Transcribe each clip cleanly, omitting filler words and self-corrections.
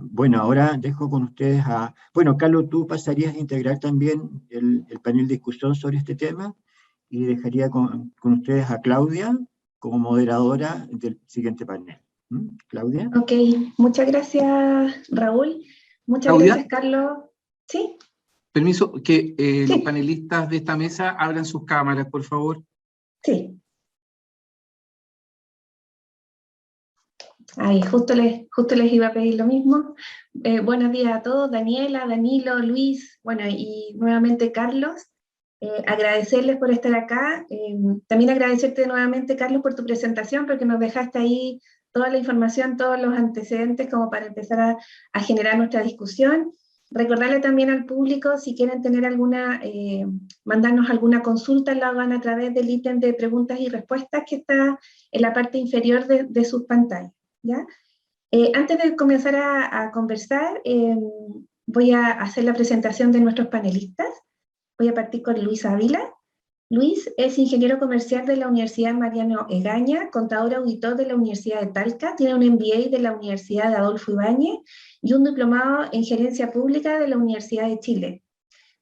Bueno, ahora dejo con ustedes a... Bueno, Carlos, tú pasarías a integrar también el panel de discusión sobre este tema y dejaría con ustedes a Claudia como moderadora del siguiente panel. Claudia. Ok, muchas gracias, Raúl. Muchas Claudia, gracias, Carlos. ¿Sí? permiso, que los Sí, panelistas de esta mesa abran sus cámaras, por favor. sí. Ahí, justo les iba a pedir lo mismo. Buenos días a todos, Daniela, Danilo, Luis, bueno, y nuevamente Carlos. Agradecerles por estar acá. También agradecerte nuevamente, Carlos, por tu presentación, porque nos dejaste ahí toda la información, todos los antecedentes como para empezar a generar nuestra discusión. Recordarle también al público, si quieren tener mandarnos alguna consulta, la hagan a través del ítem de preguntas y respuestas que está en la parte inferior de sus pantallas, ¿ya? Antes de comenzar a conversar, voy a hacer la presentación de nuestros panelistas. Voy a partir con Luis Ávila. Luis es ingeniero comercial de la Universidad Mariano Egaña, contador auditor de la Universidad de Talca, tiene un MBA de la Universidad de Adolfo Ibáñez y un diplomado en gerencia pública de la Universidad de Chile.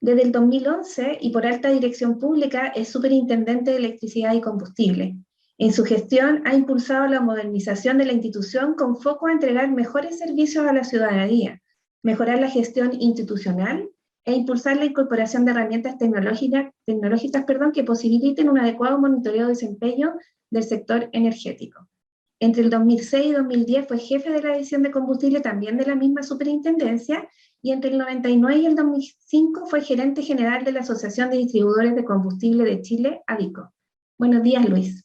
Desde el 2011 y por alta dirección pública es superintendente de electricidad y combustible. En su gestión ha impulsado la modernización de la institución con foco a entregar mejores servicios a la ciudadanía, mejorar la gestión institucional e impulsar la incorporación de herramientas tecnológicas que posibiliten un adecuado monitoreo de desempeño del sector energético. Entre el 2006 y 2010 fue jefe de la división de combustible también de la misma superintendencia, y entre el 99 y el 2005 fue gerente general de la Asociación de Distribuidores de Combustible de Chile, ADICO. Buenos días, Luis.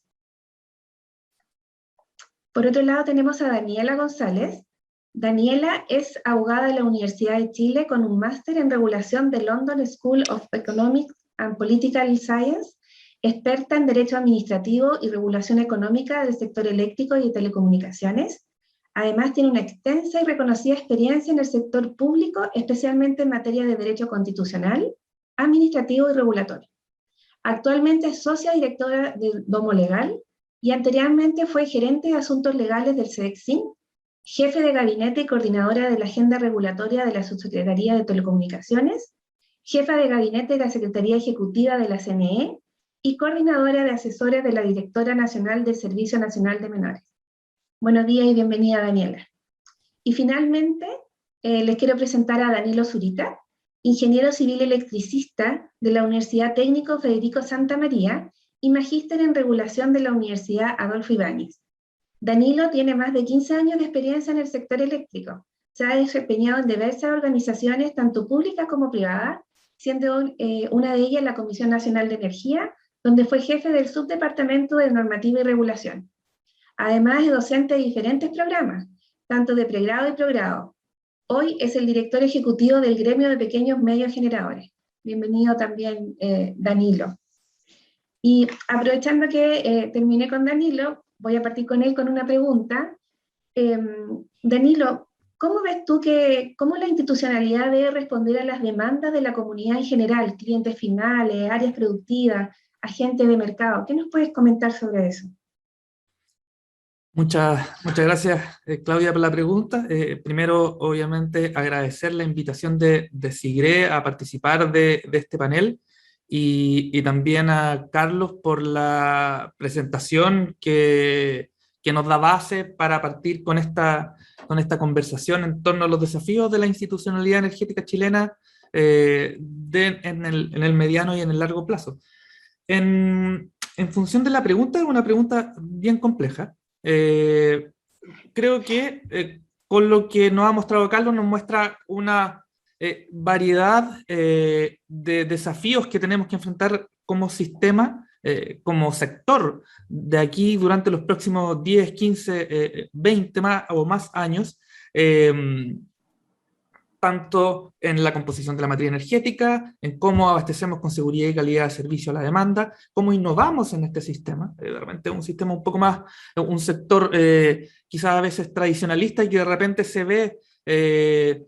Por otro lado tenemos a Daniela González. Daniela es abogada de la Universidad de Chile con un máster en regulación de London School of Economics and Political Science, experta en Derecho Administrativo y Regulación Económica del sector eléctrico y de telecomunicaciones. Además tiene una extensa y reconocida experiencia en el sector público, especialmente en materia de derecho constitucional, administrativo y regulatorio. Actualmente es socia directora del Domo Legal y anteriormente fue gerente de asuntos legales del SEDECSIN, jefe de gabinete y coordinadora de la agenda regulatoria de la Subsecretaría de Telecomunicaciones, jefa de gabinete de la Secretaría Ejecutiva de la CNE y coordinadora de asesores de la Directora Nacional del Servicio Nacional de Menores. Buenos días y bienvenida, Daniela. Y finalmente, les quiero presentar a Danilo Zurita, ingeniero civil electricista de la Universidad Técnico Federico Santa María y magíster en regulación de la Universidad Adolfo Ibáñez. Danilo tiene más de 15 años de experiencia en el sector eléctrico. Se ha desempeñado en diversas organizaciones, tanto públicas como privadas, siendo una de ellas la Comisión Nacional de Energía, donde fue jefe del subdepartamento de Normativa y Regulación. Además es docente de diferentes programas, tanto de pregrado y progrado. Hoy es el director ejecutivo del Gremio de Pequeños Medios Generadores. Bienvenido también, Danilo. Y aprovechando que terminé con Danilo, voy a partir con él con una pregunta. Danilo, ¿cómo ves tú cómo la institucionalidad debe responder a las demandas de la comunidad en general, clientes finales, áreas productivas, agentes de mercado? ¿Qué nos puedes comentar sobre eso? Muchas gracias, Claudia, por la pregunta. Primero, obviamente, agradecer la invitación de SIGRE a participar de este panel y también a Carlos por la presentación que nos da base para partir con esta conversación en torno a los desafíos de la institucionalidad energética chilena en el mediano y en el largo plazo. En función de la pregunta, es una pregunta bien compleja. Creo que con lo que nos ha mostrado Carlos nos muestra una variedad de desafíos que tenemos que enfrentar como sistema, como sector, de aquí durante los próximos 10, 15, 20 o más años, tanto en la composición de la materia energética, en cómo abastecemos con seguridad y calidad de servicio a la demanda, cómo innovamos en este sistema, de repente un sistema un poco más, un sector quizás a veces tradicionalista y que de repente se ve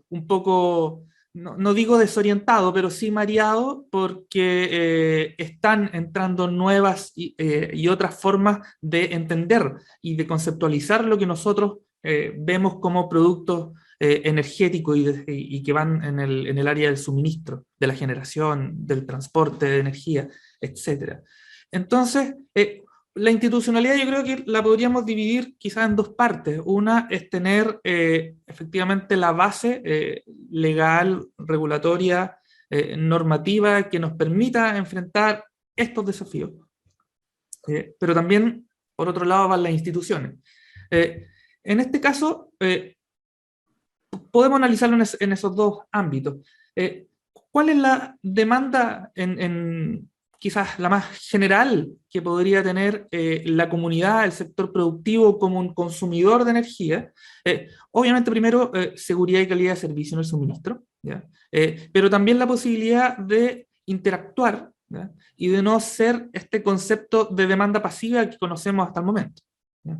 un poco, no digo desorientado, pero sí mareado, porque están entrando nuevas y otras formas de entender y de conceptualizar lo que nosotros vemos como productos energéticos y que van en el área del suministro, de la generación, del transporte de energía, etc. Entonces, la institucionalidad yo creo que la podríamos dividir quizás en dos partes. Una es tener efectivamente la base legal, regulatoria, normativa que nos permita enfrentar estos desafíos. Pero también, por otro lado, van las instituciones. En este caso, podemos analizarlo en esos dos ámbitos. ¿Cuál es la demanda quizás la más general que podría tener la comunidad, el sector productivo como un consumidor de energía? Obviamente, primero, seguridad y calidad de servicio en el suministro, ¿ya? Pero también la posibilidad de interactuar, ¿ya? Y de no ser este concepto de demanda pasiva que conocemos hasta el momento, ¿ya?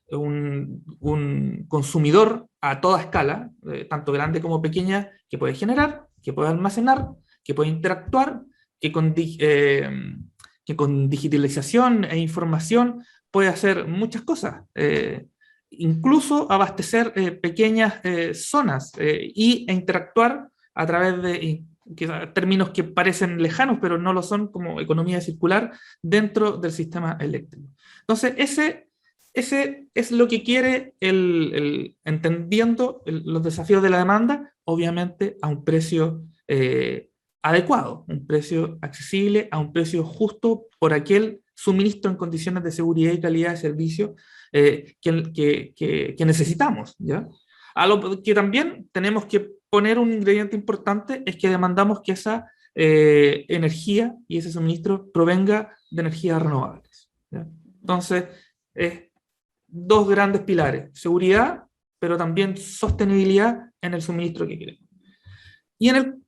Un consumidor a toda escala, tanto grande como pequeña, que puede generar, que puede almacenar, que puede interactuar, que con digitalización e información puede hacer muchas cosas, incluso abastecer pequeñas zonas e interactuar a través de términos que parecen lejanos, pero no lo son, como economía circular dentro del sistema eléctrico. Entonces, ese es lo que quiere entendiendo los desafíos de la demanda, obviamente a un precio adecuado, un precio accesible, a un precio justo por aquel suministro en condiciones de seguridad y calidad de servicio que necesitamos, ¿ya? A lo que también tenemos que poner un ingrediente importante es que demandamos que esa energía y ese suministro provenga de energías renovables, ¿ya? Entonces, dos grandes pilares: seguridad, pero también sostenibilidad en el suministro que queremos. Y en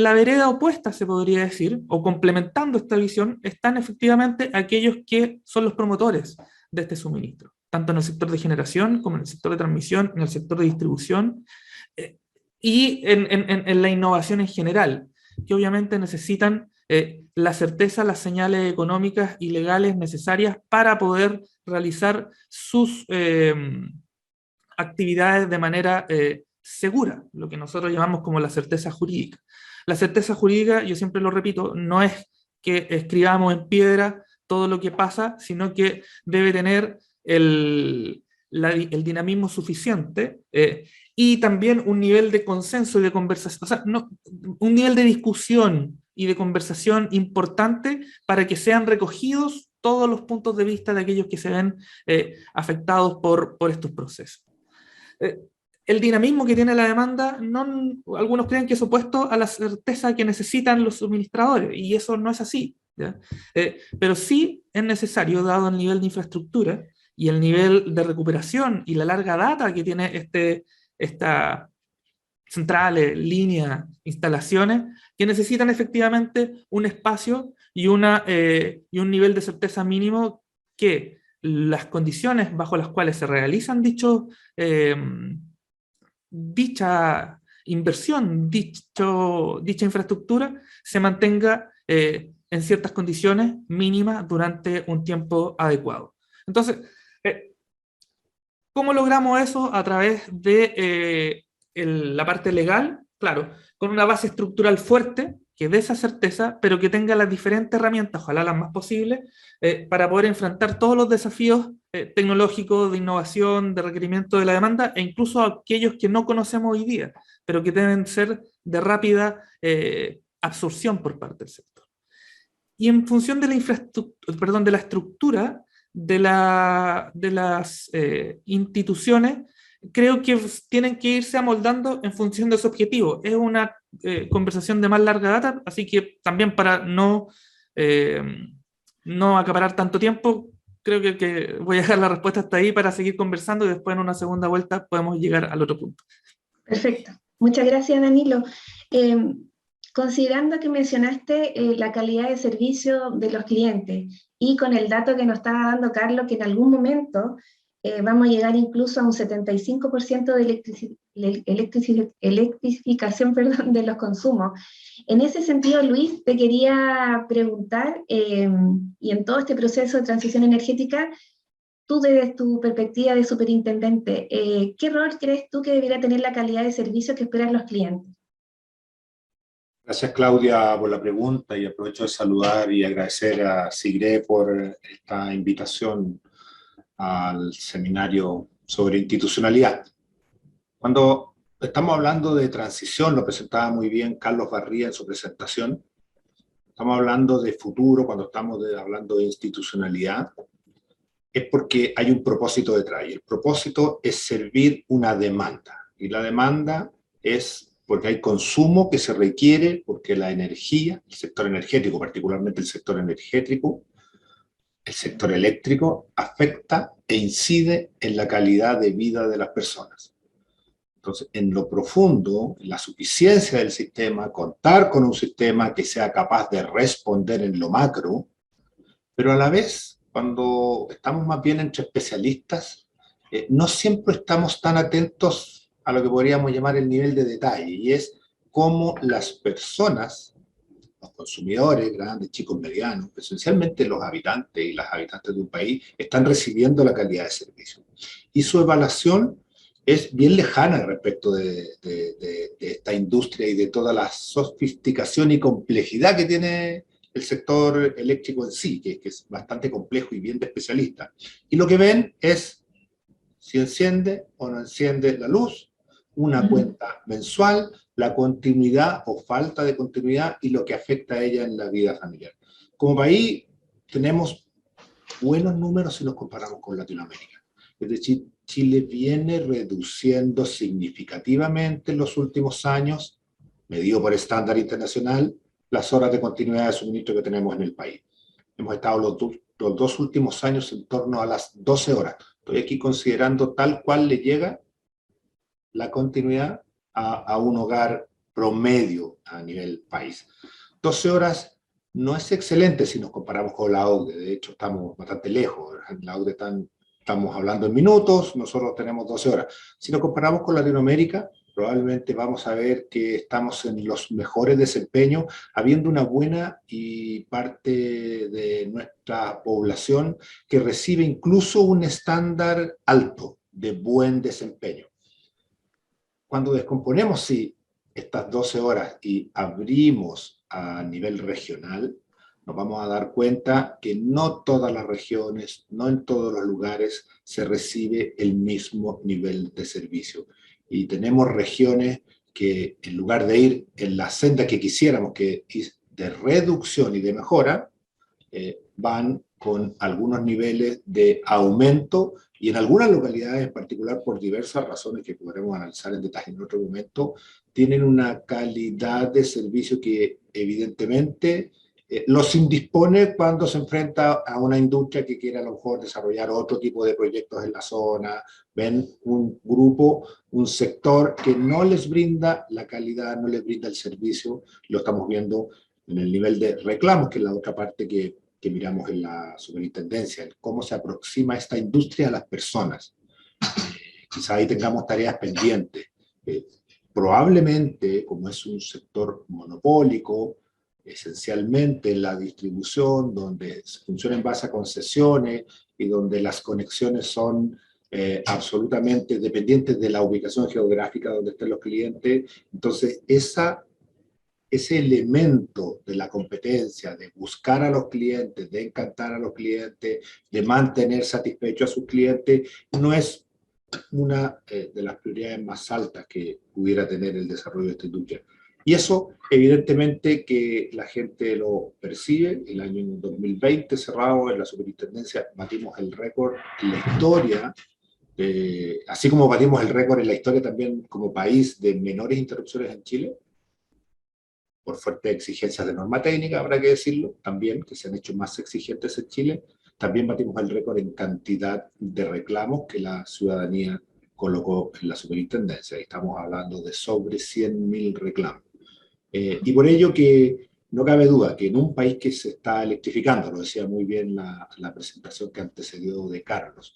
la vereda opuesta, se podría decir, o complementando esta visión, están efectivamente aquellos que son los promotores de este suministro, tanto en el sector de generación como en el sector de transmisión, en el sector de distribución, y en la innovación en general, que obviamente necesitan la certeza, las señales económicas y legales necesarias para poder realizar sus actividades de manera segura, lo que nosotros llamamos como la certeza jurídica. La certeza jurídica, yo siempre lo repito, no es que escribamos en piedra todo lo que pasa, sino que debe tener el dinamismo suficiente y también un nivel de consenso y de conversación, o sea, un nivel de discusión y de conversación importante para que sean recogidos todos los puntos de vista de aquellos que se ven afectados por estos procesos. El dinamismo que tiene la demanda, algunos creen que es opuesto a la certeza que necesitan los suministradores, y eso no es así, ¿ya? Pero sí es necesario, dado el nivel de infraestructura y el nivel de recuperación y la larga data que tiene esta centrales, líneas, instalaciones, que necesitan efectivamente un espacio y un nivel de certeza mínimo que las condiciones bajo las cuales se realizan dicha inversión, dicha infraestructura, se mantenga en ciertas condiciones mínimas durante un tiempo adecuado. Entonces, ¿cómo logramos eso? A través de la parte legal, claro, con una base estructural fuerte, que dé esa certeza, pero que tenga las diferentes herramientas, ojalá las más posibles, para poder enfrentar todos los desafíos tecnológicos, de innovación, de requerimiento de la demanda, e incluso aquellos que no conocemos hoy día, pero que deben ser de rápida absorción por parte del sector. Y en función de la estructura de las instituciones, creo que tienen que irse amoldando en función de su objetivo. Es una conversación de más larga data, así que también para no acaparar tanto tiempo, creo que voy a dejar la respuesta hasta ahí para seguir conversando y después en una segunda vuelta podemos llegar al otro punto. Perfecto. Muchas gracias, Danilo. Considerando que mencionaste la calidad de servicio de los clientes y con el dato que nos estaba dando Carlos, que en algún momento vamos a llegar incluso a un 75% de electrificación de los consumos. En ese sentido, Luis, te quería preguntar, y en todo este proceso de transición energética, tú desde tu perspectiva de superintendente, ¿qué rol crees tú que debería tener la calidad de servicio que esperan los clientes? Gracias, Claudia, por la pregunta, y aprovecho de saludar y agradecer a SIGRE por esta invitación al seminario sobre institucionalidad. Cuando estamos hablando de transición, lo presentaba muy bien Carlos Barría en su presentación, estamos hablando de futuro, cuando estamos hablando de institucionalidad, es porque hay un propósito detrás, y el propósito es servir una demanda, y la demanda es porque hay consumo que se requiere, porque la energía, el sector energético, particularmente el sector energético, el sector eléctrico, afecta e incide en la calidad de vida de las personas. Entonces, en lo profundo, la suficiencia del sistema, contar con un sistema que sea capaz de responder en lo macro, pero a la vez, cuando estamos más bien entre especialistas, no siempre estamos tan atentos a lo que podríamos llamar el nivel de detalle, y es cómo las personas, los consumidores, grandes, chicos, medianos, esencialmente los habitantes y las habitantes de un país, están recibiendo la calidad de servicio. Y su evaluación es bien lejana respecto de esta industria y de toda la sofisticación y complejidad que tiene el sector eléctrico en sí, que es bastante complejo y bien de especialista. Y lo que ven es si enciende o no enciende la luz, una cuenta mensual, la continuidad o falta de continuidad y lo que afecta a ella en la vida familiar. Como país tenemos buenos números si nos comparamos con Latinoamérica. Es decir, Chile viene reduciendo significativamente en los últimos años, medido por estándar internacional, las horas de continuidad de suministro que tenemos en el país. Hemos estado los dos últimos años en torno a las 12 horas. Estoy aquí considerando tal cual le llega la continuidad a un hogar promedio a nivel país. 12 horas no es excelente si nos comparamos con la OCDE, de hecho estamos bastante lejos, la OCDE estamos hablando en minutos, nosotros tenemos 12 horas. Si nos comparamos con Latinoamérica, probablemente vamos a ver que estamos en los mejores desempeños, habiendo una buena y parte de nuestra población que recibe incluso un estándar alto de buen desempeño. Cuando descomponemos estas 12 horas y abrimos a nivel regional, nos vamos a dar cuenta que no todas las regiones, no en todos los lugares se recibe el mismo nivel de servicio. Y tenemos regiones que en lugar de ir en la senda que quisiéramos, que es de reducción y de mejora, van con algunos niveles de aumento y en algunas localidades en particular, por diversas razones que podremos analizar en detalle en otro momento, tienen una calidad de servicio que evidentemente los indispone cuando se enfrenta a una industria que quiere a lo mejor desarrollar otro tipo de proyectos en la zona. Ven un grupo, un sector que no les brinda la calidad, no les brinda el servicio. Lo estamos viendo en el nivel de reclamos, que es la otra parte que miramos en la superintendencia, cómo se aproxima esta industria a las personas. Quizá ahí tengamos tareas pendientes. Probablemente, como es un sector monopólico, esencialmente en la distribución, donde funciona en base a concesiones y donde las conexiones son absolutamente dependientes de la ubicación geográfica donde estén los clientes, entonces ese elemento de la competencia, de buscar a los clientes, de encantar a los clientes, de mantener satisfechos a sus clientes, no es una de las prioridades más altas que pudiera tener el desarrollo de esta industria. Y eso, evidentemente, que la gente lo percibe. El año 2020 cerrado en la superintendencia batimos el récord en la historia, así como batimos el récord en la historia también como país de menores interrupciones en Chile, por fuertes exigencias de norma técnica, habrá que decirlo, también, que se han hecho más exigentes en Chile. También batimos el récord en cantidad de reclamos que la ciudadanía colocó en la superintendencia. Estamos hablando de sobre 100.000 reclamos. Y por ello que no cabe duda que en un país que se está electrificando, lo decía muy bien la presentación que antecedió de Carlos,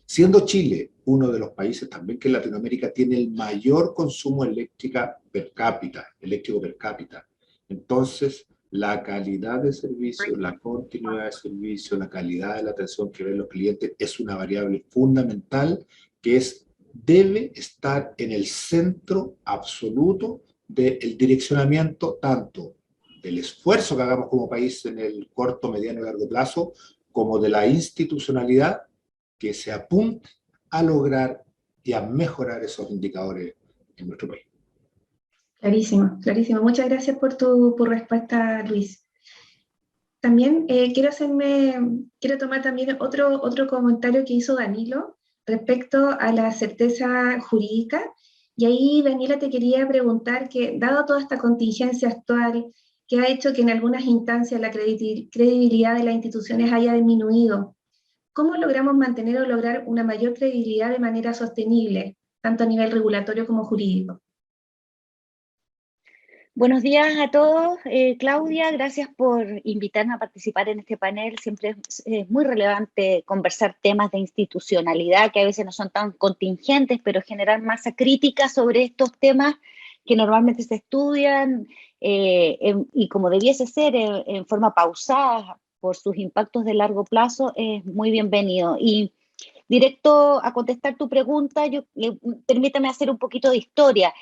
siendo Chile uno de los países también que en Latinoamérica tiene el mayor consumo eléctrico per cápita, entonces la calidad de servicio, la continuidad de servicio, la calidad de la atención que ven los clientes es una variable fundamental que debe estar en el centro absoluto del direccionamiento tanto del esfuerzo que hagamos como país en el corto, mediano y largo plazo, como de la institucionalidad que se apunte a lograr y a mejorar esos indicadores en nuestro país. Clarísimo, clarísimo. Muchas gracias por tu respuesta, Luis. También quiero tomar también otro comentario que hizo Danilo respecto a la certeza jurídica. Y ahí, Daniela, te quería preguntar que, dado toda esta contingencia actual que ha hecho que en algunas instancias la credibilidad de las instituciones haya disminuido, ¿cómo logramos mantener o lograr una mayor credibilidad de manera sostenible, tanto a nivel regulatorio como jurídico? Buenos días a todos. Claudia, gracias por invitarme a participar en este panel. Siempre es muy relevante conversar temas de institucionalidad que a veces no son tan contingentes, pero generar masa crítica sobre estos temas que normalmente se estudian y como debiese ser en forma pausada por sus impactos de largo plazo, es muy bienvenido. Y directo a contestar tu pregunta, permítame hacer un poquito de historia.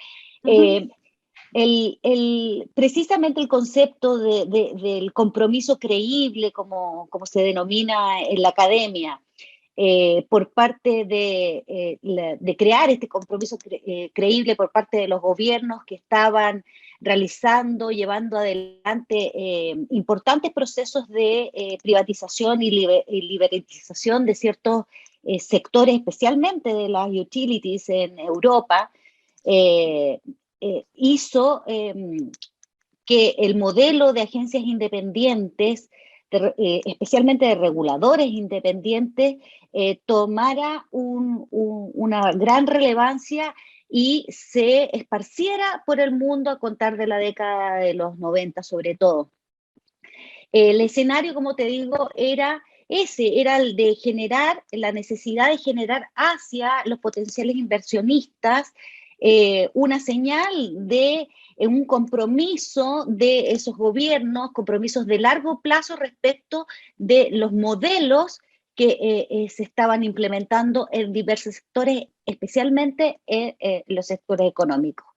Precisamente el concepto del compromiso creíble, como se denomina en la academia, por parte de crear este compromiso creíble por parte de los gobiernos que estaban llevando adelante importantes procesos de privatización y liberalización de ciertos sectores, especialmente de las utilities en Europa, hizo que el modelo de agencias independientes, especialmente de reguladores independientes, tomara una gran relevancia y se esparciera por el mundo a contar de la década de los 90 sobre todo. El escenario, como te digo, era el de generar, la necesidad de generar hacia los potenciales inversionistas una señal de un compromiso de esos gobiernos, compromisos de largo plazo respecto de los modelos que se estaban implementando en diversos sectores, especialmente en los sectores económicos.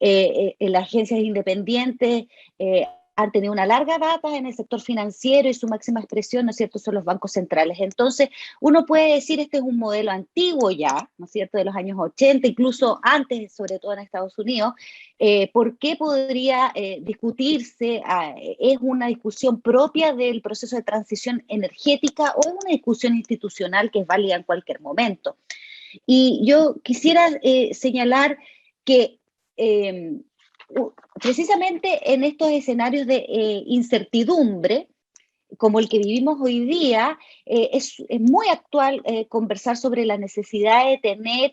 Las agencias independientes han tenido una larga data en el sector financiero y su máxima expresión, ¿no es cierto?, son los bancos centrales. Entonces, uno puede decir este es un modelo antiguo ya, ¿no es cierto?, de los años 80, incluso antes, sobre todo en Estados Unidos. ¿Por qué podría discutirse? ¿Es una discusión propia del proceso de transición energética o es una discusión institucional que es válida en cualquier momento? Y yo quisiera señalar que precisamente en estos escenarios de incertidumbre, como el que vivimos hoy día, es muy actual conversar sobre la necesidad de tener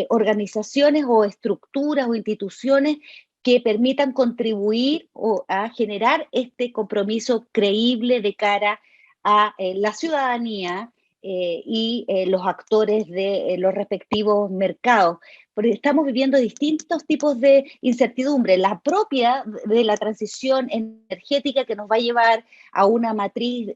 organizaciones o estructuras o instituciones que permitan contribuir a generar este compromiso creíble de cara a la ciudadanía y los actores de los respectivos mercados. Porque estamos viviendo distintos tipos de incertidumbre, la propia de la transición energética que nos va a llevar a una matriz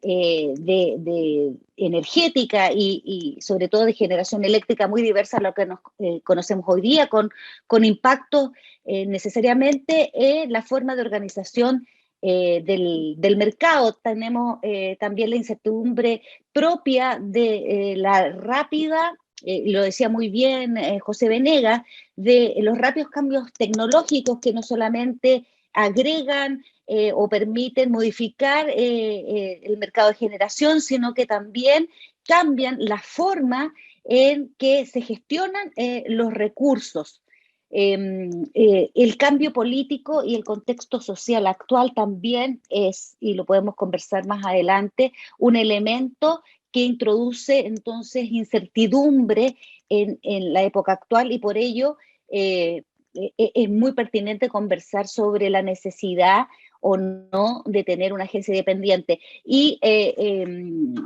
energética y sobre todo de generación eléctrica muy diversa a lo que nos conocemos hoy día, con impactos necesariamente en la forma de organización del mercado. Tenemos también la incertidumbre propia de la rápida, lo decía muy bien José Venegas, de los rápidos cambios tecnológicos que no solamente agregan o permiten modificar el mercado de generación, sino que también cambian la forma en que se gestionan los recursos. El cambio político y el contexto social actual también es, y lo podemos conversar más adelante, un elemento que introduce entonces incertidumbre en la época actual y por ello es muy pertinente conversar sobre la necesidad o no de tener una agencia independiente. Y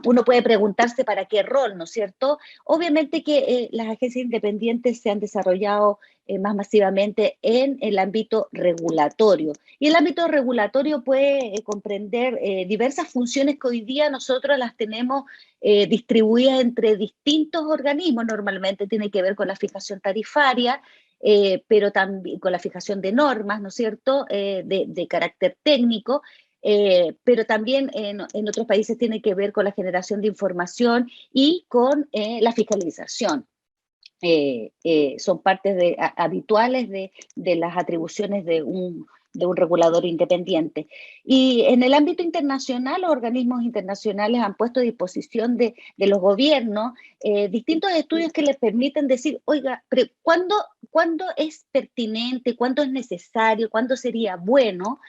uno puede preguntarse para qué rol, ¿no es cierto? Obviamente que las agencias independientes se han desarrollado más masivamente en el ámbito regulatorio. Y el ámbito regulatorio puede comprender diversas funciones que hoy día nosotros las tenemos distribuidas entre distintos organismos. Normalmente tiene que ver con la fijación tarifaria, pero también con la fijación de normas, ¿no es cierto?, de carácter técnico, pero también en otros países tiene que ver con la generación de información y con la fiscalización. Son partes habituales de las atribuciones de un regulador independiente. Y en el ámbito internacional, los organismos internacionales han puesto a disposición de los gobiernos distintos estudios que les permiten decir, oiga, pero ¿cuándo es pertinente, cuándo es necesario, cuándo sería bueno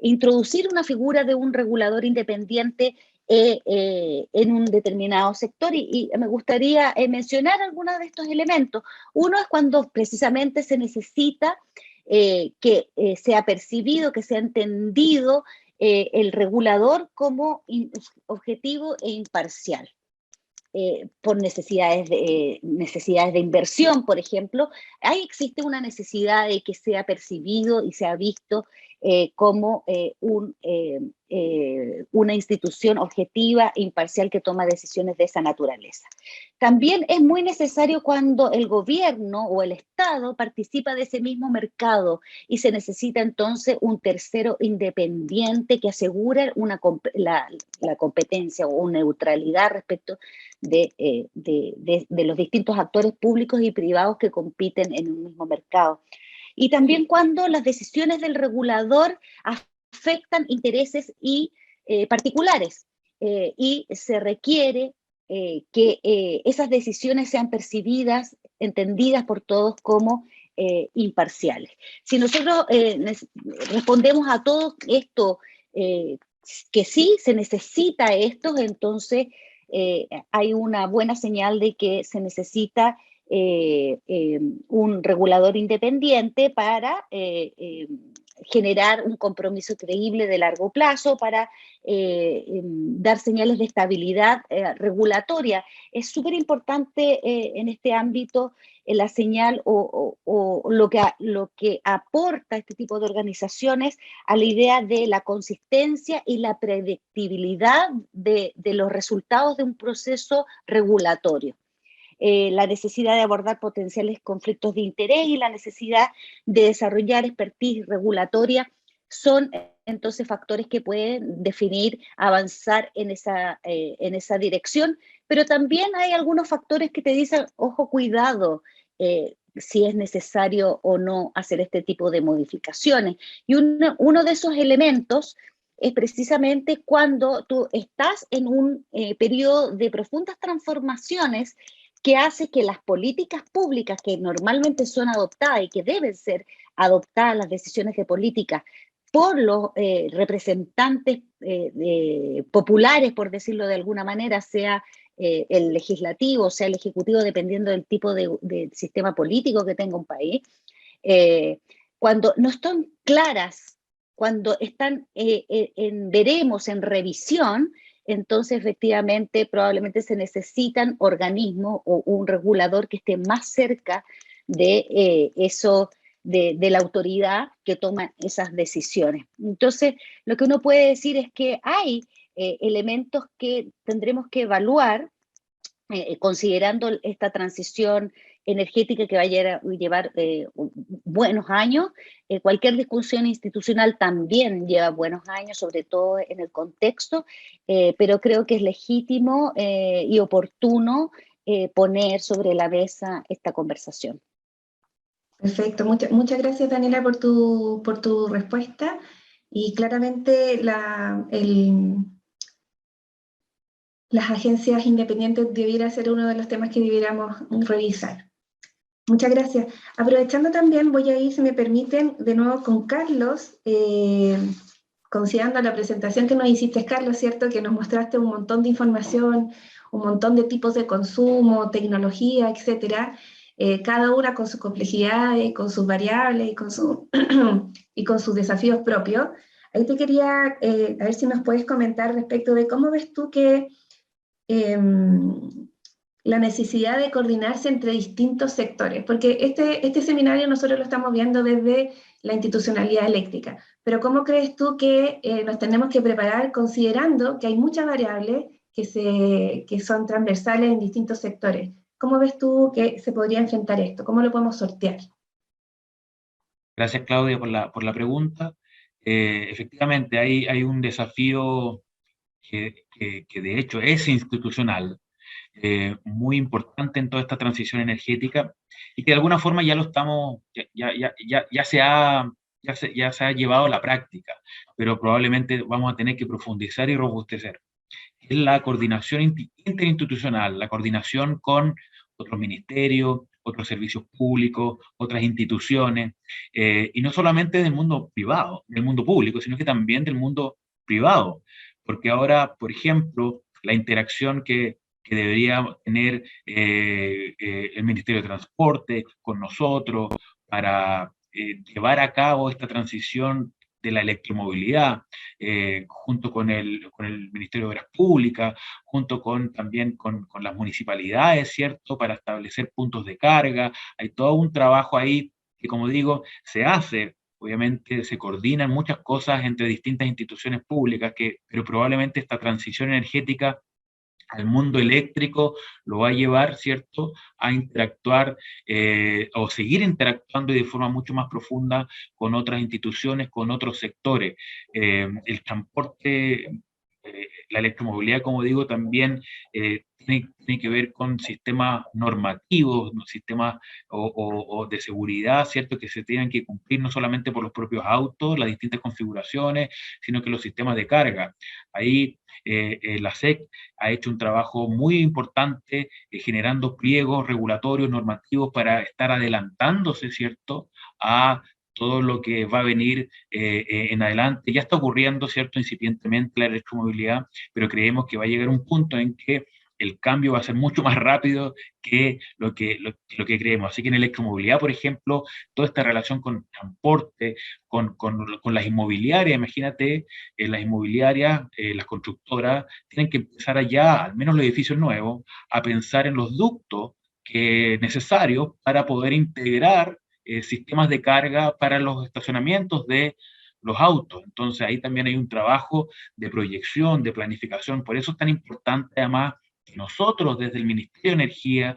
introducir una figura de un regulador independiente en un determinado sector? Y me gustaría mencionar algunos de estos elementos. Uno es cuando precisamente se necesita que sea percibido, que sea entendido el regulador como objetivo e imparcial. Por necesidades de inversión, por ejemplo, ahí existe una necesidad de que sea percibido y sea visto como una institución objetiva e imparcial que toma decisiones de esa naturaleza. También es muy necesario cuando el gobierno o el Estado participa de ese mismo mercado y se necesita entonces un tercero independiente que asegure la competencia o neutralidad respecto de los distintos actores públicos y privados que compiten en un mismo mercado. Y también cuando las decisiones del regulador afectan intereses particulares y se requiere que esas decisiones sean percibidas, entendidas por todos como imparciales. Si nosotros respondemos a todo esto que sí se necesita esto, entonces hay una buena señal de que se necesita un regulador independiente para generar un compromiso creíble de largo plazo, para dar señales de estabilidad regulatoria. Es súper importante en este ámbito la señal o lo que aporta este tipo de organizaciones a la idea de la consistencia y la predictibilidad de los resultados de un proceso regulatorio. La necesidad de abordar potenciales conflictos de interés y la necesidad de desarrollar expertise regulatoria son entonces factores que pueden definir, avanzar en esa dirección, pero también hay algunos factores que te dicen, ojo, cuidado, si es necesario o no hacer este tipo de modificaciones. Y uno de esos elementos es precisamente cuando tú estás en un periodo de profundas transformaciones que hace que las políticas públicas que normalmente son adoptadas y que deben ser adoptadas, las decisiones de política, por los representantes populares, por decirlo de alguna manera, sea el legislativo, sea el ejecutivo, dependiendo del tipo de sistema político que tenga un país, cuando no están claras, cuando están veremos en revisión, entonces efectivamente probablemente se necesitan organismos o un regulador que esté más cerca de eso, de la autoridad que toma esas decisiones. Entonces, lo que uno puede decir es que hay elementos que tendremos que evaluar considerando esta transición energética que va a llevar buenos años. Cualquier discusión institucional también lleva buenos años, sobre todo en el contexto, pero creo que es legítimo y oportuno poner sobre la mesa esta conversación. Perfecto, muchas gracias, Daniela, por tu respuesta. Y claramente las agencias independientes debiera ser uno de los temas que debiéramos revisar. Muchas gracias. Aprovechando también, voy a ir, si me permiten, de nuevo con Carlos, considerando la presentación que nos hiciste, Carlos, ¿cierto? Que nos mostraste un montón de información, un montón de tipos de consumo, tecnología, etcétera. cada una con sus complejidades, con sus variables y con sus desafíos propios. Ahí te quería, a ver si nos puedes comentar respecto de cómo ves tú que la necesidad de coordinarse entre distintos sectores, porque este seminario nosotros lo estamos viendo desde la institucionalidad eléctrica, pero ¿cómo crees tú que nos tenemos que preparar considerando que hay muchas variables que son transversales en distintos sectores? ¿Cómo ves tú que se podría enfrentar esto? ¿Cómo lo podemos sortear? Gracias, Claudia, por la pregunta. Efectivamente, hay un desafío que de hecho es institucional, muy importante en toda esta transición energética y que de alguna forma ya lo estamos, ya se ha llevado a la práctica, pero probablemente vamos a tener que profundizar y robustecer. Es la coordinación interinstitucional, la coordinación con otros ministerios, otros servicios públicos, otras instituciones, y no solamente del mundo privado, del mundo público, sino que también del mundo privado, porque ahora, por ejemplo, la interacción que debería tener el Ministerio de Transporte con nosotros para llevar a cabo esta transición de la electromovilidad, junto con el Ministerio de Obras Públicas, junto también con las municipalidades, ¿cierto?, para establecer puntos de carga. Hay todo un trabajo ahí que, como digo, se hace. Obviamente se coordinan muchas cosas entre distintas instituciones públicas, pero probablemente esta transición energética al mundo eléctrico lo va a llevar, ¿cierto?, a interactuar o seguir interactuando de forma mucho más profunda con otras instituciones, con otros sectores. El transporte, la electromovilidad, como digo, también tiene que ver con sistemas normativos, sistemas o de seguridad, ¿cierto?, que se tienen que cumplir no solamente por los propios autos, las distintas configuraciones, sino que los sistemas de carga. Ahí la SEC ha hecho un trabajo muy importante generando pliegos regulatorios, normativos para estar adelantándose, ¿cierto?, a todo lo que va a venir en adelante. Ya está ocurriendo, ¿cierto?, incipientemente la electromovilidad, pero creemos que va a llegar un punto en que el cambio va a ser mucho más rápido que lo que creemos. Así que en electromovilidad, por ejemplo, toda esta relación con transporte, con las inmobiliarias, imagínate, las inmobiliarias, las constructoras, tienen que empezar allá, al menos los edificios nuevos, a pensar en los ductos necesarios para poder integrar sistemas de carga para los estacionamientos de los autos. Entonces ahí también hay un trabajo de proyección, de planificación. Por eso es tan importante además que nosotros desde el Ministerio de Energía,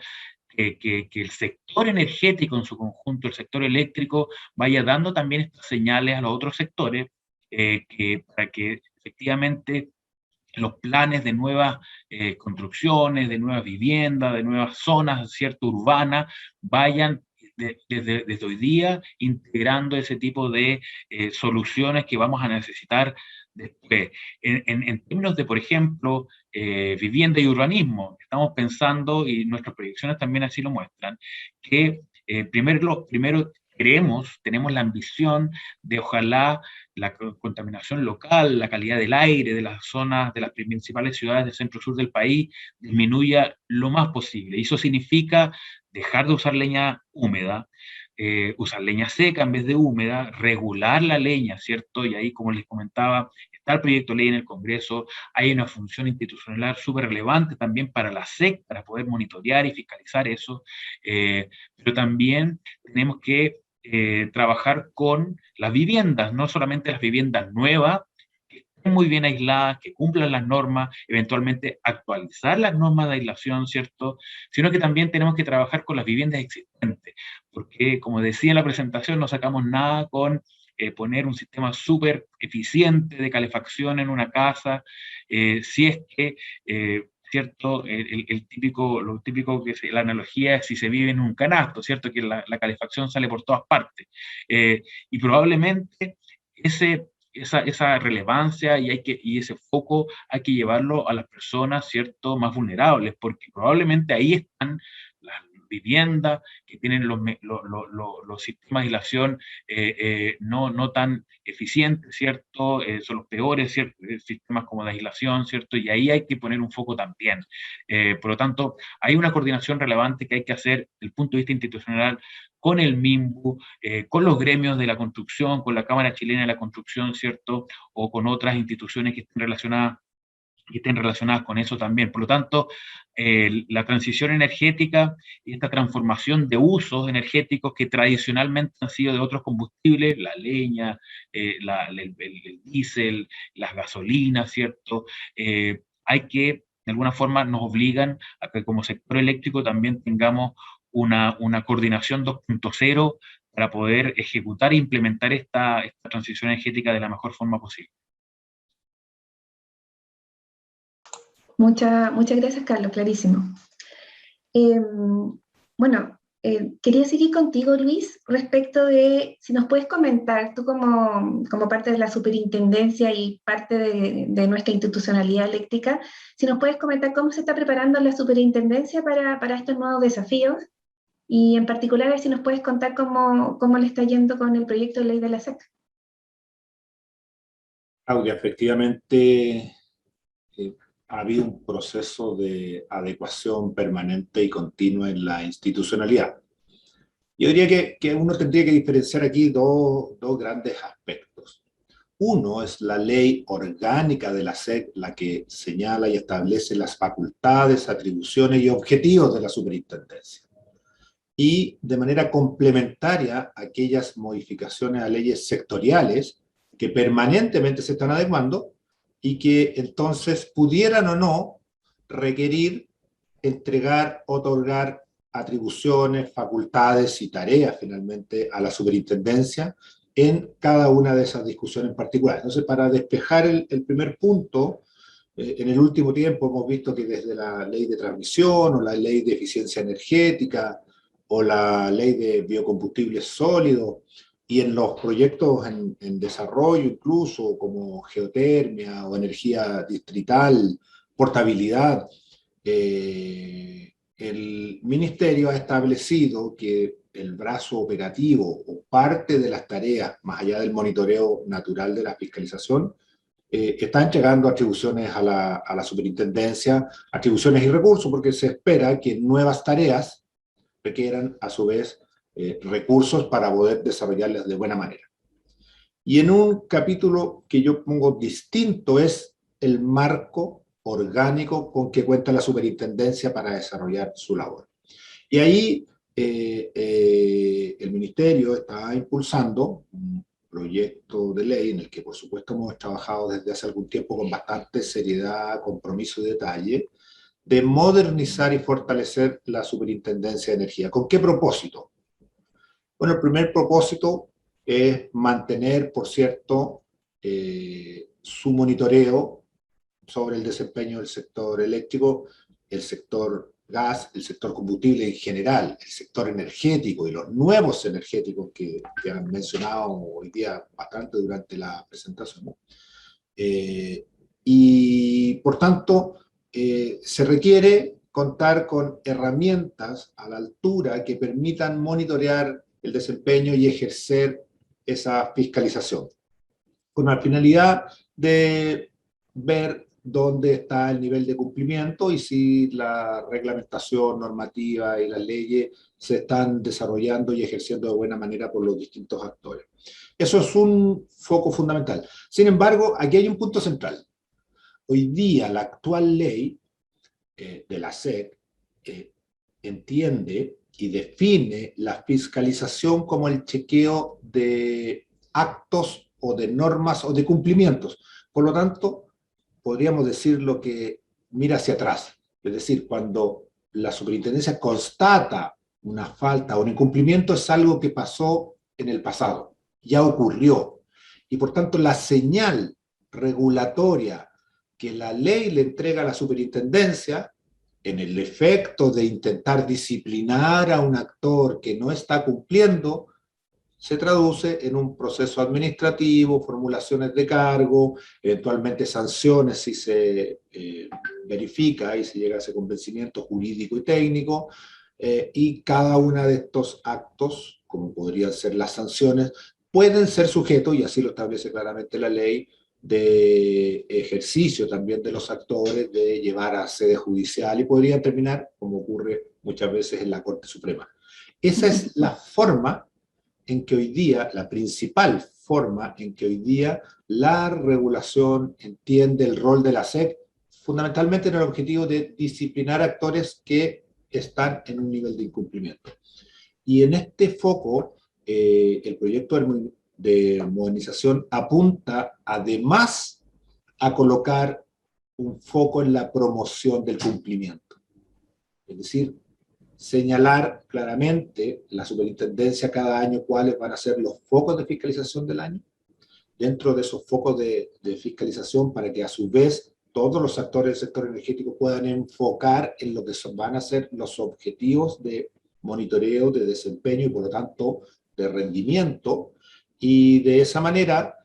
que el sector energético en su conjunto, el sector eléctrico, vaya dando también estas señales a los otros sectores para que efectivamente los planes de nuevas construcciones, de nuevas viviendas, de nuevas zonas, ¿cierto?, urbanas, vayan desde hoy día integrando ese tipo de soluciones que vamos a necesitar después. En términos de, por ejemplo, vivienda y urbanismo, estamos pensando, y nuestras proyecciones también así lo muestran, que primero tenemos la ambición de ojalá la contaminación local, la calidad del aire de las zonas, de las principales ciudades del centro-sur del país, disminuya lo más posible. Y eso significa dejar de usar leña húmeda, usar leña seca en vez de húmeda, regular la leña, ¿cierto? Y ahí, como les comentaba, está el proyecto de ley en el Congreso, hay una función institucional súper relevante también para la SEC, para poder monitorear y fiscalizar eso, pero también tenemos que trabajar con las viviendas, no solamente las viviendas nuevas, que estén muy bien aisladas, que cumplan las normas, eventualmente actualizar las normas de aislación, ¿cierto? Sino que también tenemos que trabajar con las viviendas existentes, porque como decía en la presentación, no sacamos nada con poner un sistema súper eficiente de calefacción en una casa, si es que ¿cierto? Lo típico la analogía es si se vive en un canasto, ¿cierto? Que la calefacción sale por todas partes. Y probablemente esa relevancia y ese foco hay que llevarlo a las personas, ¿cierto?, más vulnerables, porque probablemente ahí están vivienda, que tienen los sistemas de aislación no tan eficientes, ¿cierto? Son los peores, ¿cierto? Sistemas como de aislación, ¿cierto? Y ahí hay que poner un foco también. Por lo tanto, hay una coordinación relevante que hay que hacer desde el punto de vista institucional con el MIMBU, con los gremios de la construcción, con la Cámara Chilena de la Construcción, ¿cierto? O con otras instituciones que estén relacionadas con eso también. Por lo tanto, la transición energética y esta transformación de usos energéticos que tradicionalmente han sido de otros combustibles, la leña, el diésel, las gasolinas, ¿cierto? Hay que, de alguna forma, nos obligan a que como sector eléctrico también tengamos una coordinación 2.0 para poder ejecutar e implementar esta transición energética de la mejor forma posible. Muchas gracias, Carlos, clarísimo. Bueno, quería seguir contigo, Luis, respecto de si nos puedes comentar, tú como parte de la superintendencia y parte de nuestra institucionalidad eléctrica, si nos puedes comentar cómo se está preparando la superintendencia para estos nuevos desafíos, y en particular si nos puedes contar cómo le está yendo con el proyecto de ley de la SEC. Claudia, efectivamente ha habido un proceso de adecuación permanente y continua en la institucionalidad. Yo diría que uno tendría que diferenciar aquí dos grandes aspectos. Uno es la ley orgánica de la SEC, la que señala y establece las facultades, atribuciones y objetivos de la superintendencia. Y de manera complementaria, aquellas modificaciones a leyes sectoriales que permanentemente se están adecuando y que entonces pudieran o no requerir entregar, otorgar atribuciones, facultades y tareas finalmente a la superintendencia en cada una de esas discusiones en particular. Entonces, para despejar el primer punto, en el último tiempo hemos visto que desde la ley de transmisión o la ley de eficiencia energética o la ley de biocombustibles sólidos, y en los proyectos en desarrollo incluso, como geotermia o energía distrital, portabilidad, el Ministerio ha establecido que el brazo operativo o parte de las tareas, más allá del monitoreo natural de la fiscalización, está entregando atribuciones a la superintendencia, atribuciones y recursos, porque se espera que nuevas tareas requieran a su vez recursos para poder desarrollarlas de buena manera. Y en un capítulo que yo pongo distinto es el marco orgánico con que cuenta la superintendencia para desarrollar su labor. Y ahí el Ministerio está impulsando un proyecto de ley en el que por supuesto hemos trabajado desde hace algún tiempo con bastante seriedad, compromiso y detalle, de modernizar y fortalecer la superintendencia de energía. ¿Con qué propósito? Bueno, el primer propósito es mantener, por cierto, su monitoreo sobre el desempeño del sector eléctrico, el sector gas, el sector combustible en general, el sector energético y los nuevos energéticos que han mencionado hoy día bastante durante la presentación. Y por tanto, se requiere contar con herramientas a la altura que permitan monitorear el desempeño y ejercer esa fiscalización, con la finalidad de ver dónde está el nivel de cumplimiento y si la reglamentación normativa y las leyes se están desarrollando y ejerciendo de buena manera por los distintos actores. Eso es un foco fundamental. Sin embargo, aquí hay un punto central. Hoy día la actual ley de la SEC entiende y define la fiscalización como el chequeo de actos o de normas o de cumplimientos. Por lo tanto, podríamos decir lo que mira hacia atrás. Es decir, cuando la superintendencia constata una falta o un incumplimiento, es algo que pasó en el pasado, ya ocurrió. Y por tanto, la señal regulatoria que la ley le entrega a la superintendencia, en el efecto de intentar disciplinar a un actor que no está cumpliendo, se traduce en un proceso administrativo, formulaciones de cargo, eventualmente sanciones si se verifica y se llega a ese convencimiento jurídico y técnico, y cada uno de estos actos, como podrían ser las sanciones, pueden ser sujetos, y así lo establece claramente la ley, de ejercicio también de los actores, de llevar a sede judicial, y podrían terminar, como ocurre muchas veces en la Corte Suprema. Esa es la forma en que hoy día, la principal forma en que hoy día la regulación entiende el rol de la SEC, fundamentalmente en el objetivo de disciplinar actores que están en un nivel de incumplimiento. Y en este foco, el proyecto de modernización apunta además a colocar un foco en la promoción del cumplimiento. Es decir, señalar claramente la superintendencia cada año cuáles van a ser los focos de fiscalización del año, dentro de esos focos de fiscalización, para que a su vez todos los actores del sector energético puedan enfocar en lo que van a ser los objetivos de monitoreo, de desempeño y por lo tanto de rendimiento, y de esa manera,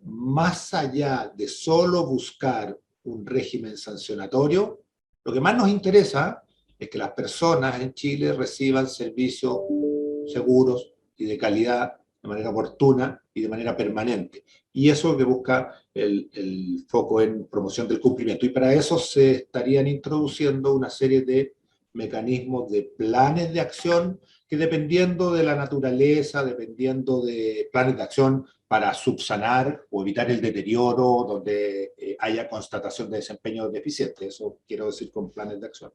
más allá de solo buscar un régimen sancionatorio, lo que más nos interesa es que las personas en Chile reciban servicios seguros y de calidad de manera oportuna y de manera permanente. Y eso es lo que busca el foco en promoción del cumplimiento. Y para eso se estarían introduciendo una serie de mecanismos de planes de acción que, dependiendo de la naturaleza, dependiendo de planes de acción para subsanar o evitar el deterioro donde haya constatación de desempeño deficiente. Eso quiero decir con planes de acción.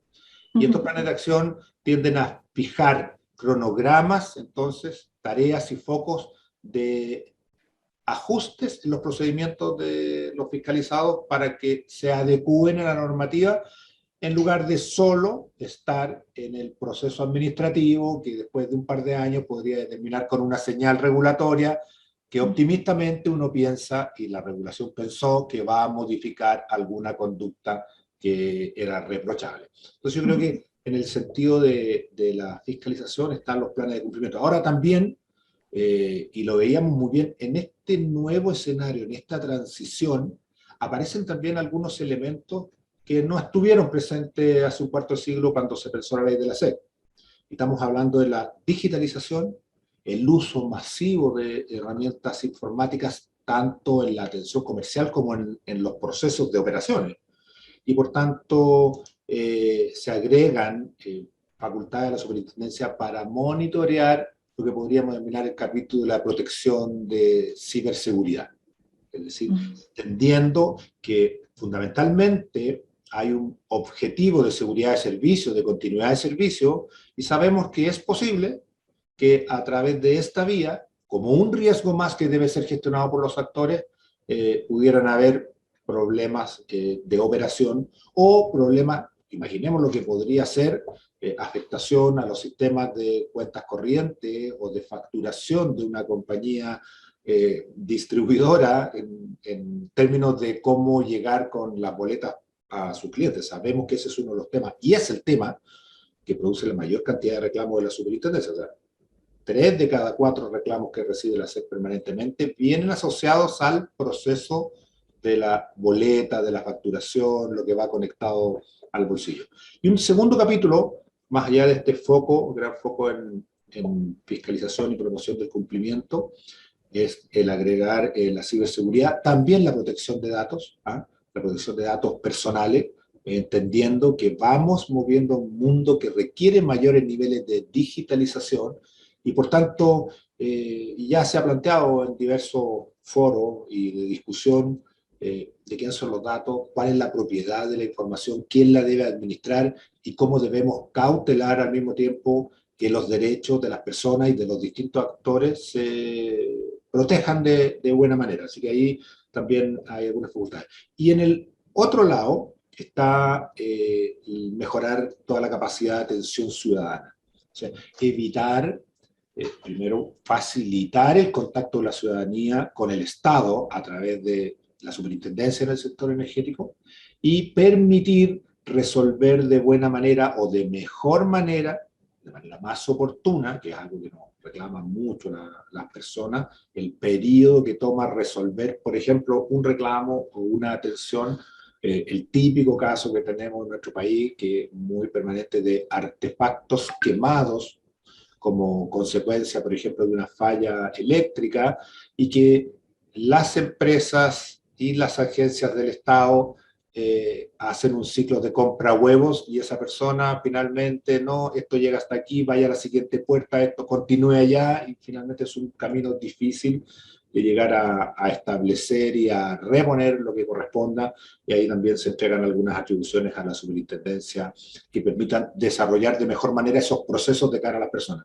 Y estos planes de acción tienden a fijar cronogramas, entonces, tareas y focos de ajustes en los procedimientos de los fiscalizados para que se adecúen a la normativa, en lugar de solo estar en el proceso administrativo, que después de un par de años podría terminar con una señal regulatoria que optimistamente uno piensa, y la regulación pensó, que va a modificar alguna conducta que era reprochable. Entonces yo creo que en el sentido de la fiscalización están los planes de cumplimiento. Ahora también, y lo veíamos muy bien, en este nuevo escenario, en esta transición, aparecen también algunos elementos que no estuvieron presentes hace un cuarto de siglo cuando se pensó la ley de la SEC. Estamos hablando de la digitalización, el uso masivo de herramientas informáticas, tanto en la atención comercial como en los procesos de operaciones. Y por tanto se agregan facultades a la superintendencia para monitorear lo que podríamos denominar el capítulo de la protección de ciberseguridad. Es decir, entendiendo que fundamentalmente hay un objetivo de seguridad de servicio, de continuidad de servicio, y sabemos que es posible que a través de esta vía, como un riesgo más que debe ser gestionado por los actores, pudieran haber problemas de operación o problemas, imaginemos lo que podría ser afectación a los sistemas de cuentas corrientes o de facturación de una compañía distribuidora en términos de cómo llegar con las boletas a sus clientes. Sabemos que ese es uno de los temas, y es el tema que produce la mayor cantidad de reclamos de la superintendencia. O sea, 3 de cada 4 reclamos que recibe la SEC permanentemente vienen asociados al proceso de la boleta, de la facturación, lo que va conectado al bolsillo. Y un segundo capítulo, más allá de este foco, gran foco en fiscalización y promoción del cumplimiento, es el agregar la ciberseguridad, también la protección de datos, la protección de datos personales, entendiendo que vamos moviendo un mundo que requiere mayores niveles de digitalización, y por tanto ya se ha planteado en diversos foros y de discusión de quién son los datos, cuál es la propiedad de la información, quién la debe administrar y cómo debemos cautelar al mismo tiempo que los derechos de las personas y de los distintos actores se protejan de buena manera. Así que ahí también hay algunas facultades. Y en el otro lado está mejorar toda la capacidad de atención ciudadana. O sea, evitar, primero, facilitar el contacto de la ciudadanía con el Estado a través de la superintendencia en el sector energético, y permitir resolver de buena manera o de mejor manera, de manera más oportuna, que es algo que nos reclaman mucho las personas, el periodo que toma resolver, por ejemplo, un reclamo o una atención el típico caso que tenemos en nuestro país, que es muy permanente, de artefactos quemados como consecuencia, por ejemplo, de una falla eléctrica, y que las empresas y las agencias del Estado hacen un ciclo de compra huevos, y esa persona finalmente, no, esto llega hasta aquí, vaya a la siguiente puerta, esto continúe allá, y finalmente es un camino difícil de llegar a establecer y a reponer lo que corresponda, y ahí también se entregan algunas atribuciones a la superintendencia que permitan desarrollar de mejor manera esos procesos de cara a las personas.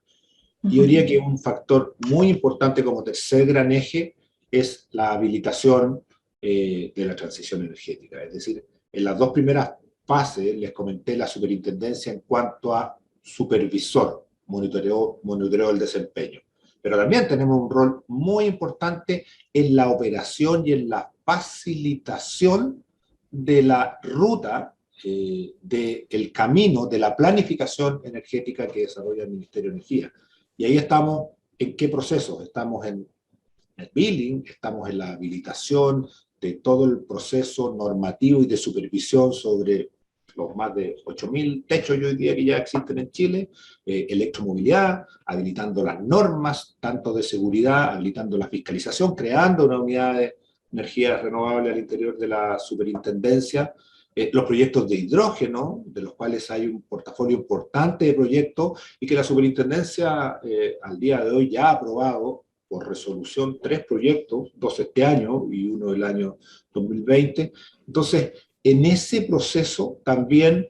Y yo diría que un factor muy importante como tercer gran eje es la habilitación de la transición energética. Es decir, en las dos primeras fases les comenté la superintendencia en cuanto a supervisor, monitoreo del desempeño. Pero también tenemos un rol muy importante en la operación y en la facilitación de la ruta, del camino, de la planificación energética que desarrolla el Ministerio de Energía. Y ahí estamos, ¿en qué procesos? Estamos en el billing, estamos en la habilitación de todo el proceso normativo y de supervisión sobre los más de 8.000 techos yo diría que ya existen en Chile, electromovilidad, habilitando las normas, tanto de seguridad, habilitando la fiscalización, creando una unidad de energía renovable al interior de la superintendencia, los proyectos de hidrógeno, de los cuales hay un portafolio importante de proyectos, y que la superintendencia al día de hoy ya ha aprobado por resolución 3 proyectos, 2 este año y uno el año 2020. Entonces, en ese proceso también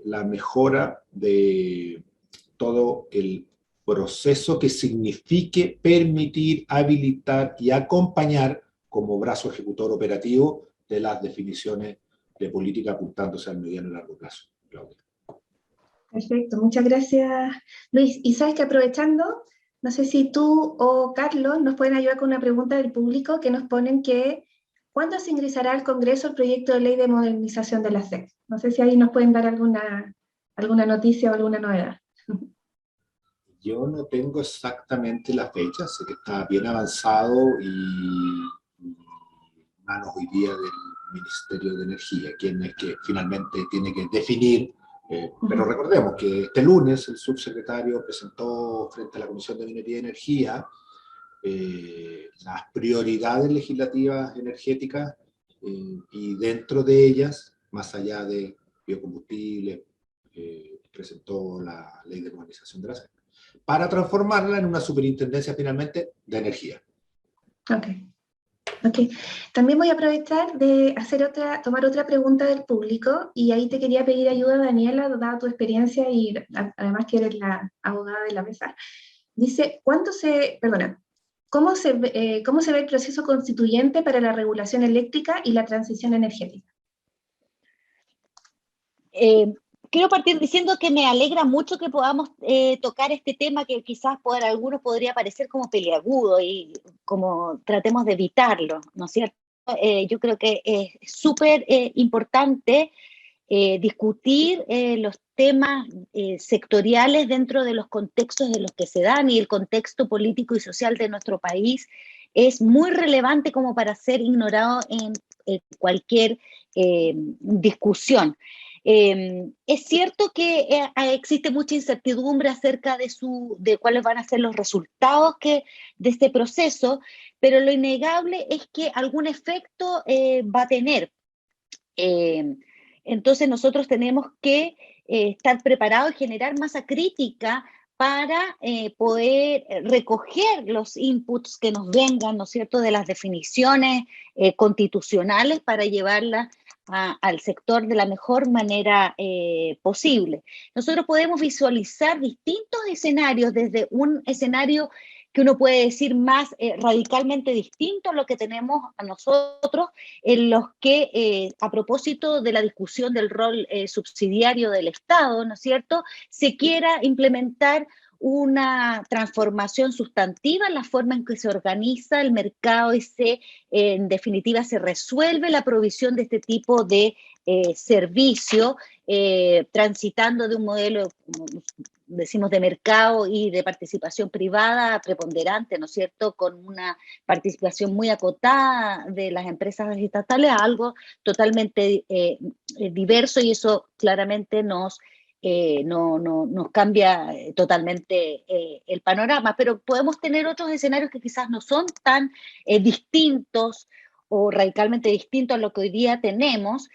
la mejora de todo el proceso que signifique permitir, habilitar y acompañar como brazo ejecutor operativo de las definiciones de política apuntándose al mediano y largo plazo. Claudia. Perfecto, muchas gracias, Luis. Y sabes que aprovechando, no sé si tú o Carlos nos pueden ayudar con una pregunta del público que nos ponen que ¿cuándo se ingresará al Congreso el proyecto de ley de modernización de la SEC? No sé si ahí nos pueden dar alguna noticia o alguna novedad. Yo no tengo exactamente la fecha, sé que está bien avanzado y manos hoy día del Ministerio de Energía, quien es que finalmente tiene que definir, pero recordemos que este lunes el subsecretario presentó frente a la Comisión de Minería y Energía las prioridades legislativas energéticas, y dentro de ellas, más allá de biocombustibles, presentó la ley de modernización de la SEC, para transformarla en una superintendencia finalmente de energía. Ok. También voy a aprovechar de tomar otra pregunta del público, y ahí te quería pedir ayuda, Daniela, dada tu experiencia y además que eres la abogada de la mesa. Dice, ¿cómo se ve el proceso constituyente para la regulación eléctrica y la transición energética? Quiero partir diciendo que me alegra mucho que podamos tocar este tema que quizás para algunos podría parecer como peliagudo y como tratemos de evitarlo, ¿no es cierto? Yo creo que es súper importante discutir los temas sectoriales dentro de los contextos en los que se dan, y el contexto político y social de nuestro país es muy relevante como para ser ignorado en cualquier discusión. Es cierto que existe mucha incertidumbre acerca de cuáles van a ser los resultados de este proceso, pero lo innegable es que algún efecto va a tener. Entonces nosotros tenemos que estar preparados y generar masa crítica para poder recoger los inputs que nos vengan, ¿no es cierto?, de las definiciones constitucionales para llevarlas al sector de la mejor manera posible. Nosotros podemos visualizar distintos escenarios, desde un escenario que uno puede decir más radicalmente distinto a lo que tenemos a nosotros, en los que, a propósito de la discusión del rol subsidiario del Estado, ¿no es cierto?, se quiera implementar una transformación sustantiva en la forma en que se organiza el mercado y en definitiva se resuelve la provisión de este tipo de servicio, transitando de un modelo, como decimos, de mercado y de participación privada preponderante, ¿no es cierto?, con una participación muy acotada de las empresas estatales a algo totalmente diverso, y eso claramente nos cambia totalmente el panorama, pero podemos tener otros escenarios que quizás no son tan distintos o radicalmente distintos a lo que hoy día tenemos,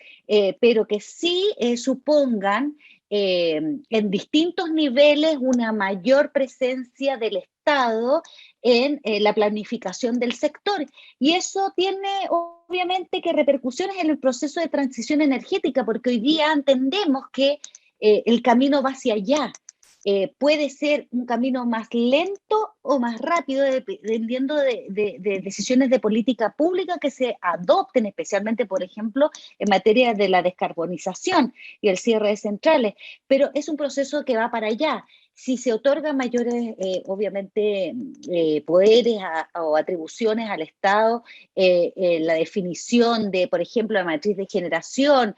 pero que sí supongan en distintos niveles una mayor presencia del Estado en la planificación del sector. Y eso tiene obviamente que repercusiones en el proceso de transición energética, porque hoy día entendemos que el camino va hacia allá. Puede ser un camino más lento o más rápido, dependiendo de decisiones de política pública que se adopten, especialmente, por ejemplo, en materia de la descarbonización y el cierre de centrales. Pero es un proceso que va para allá. Si se otorgan mayores, obviamente, poderes o atribuciones al Estado, la definición de, por ejemplo, la matriz de generación,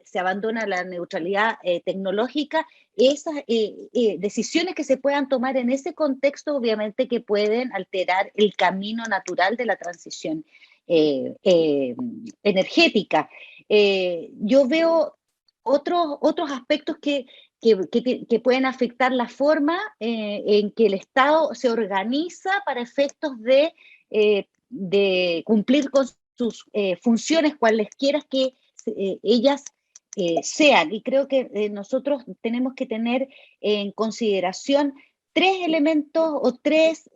se abandona la neutralidad tecnológica, esas decisiones que se puedan tomar en ese contexto, obviamente que pueden alterar el camino natural de la transición energética. Yo veo otros aspectos que pueden afectar la forma en que el Estado se organiza para efectos de cumplir con sus funciones, cualesquiera que ellas sean. Y creo que nosotros tenemos que tener en consideración tres elementos o tres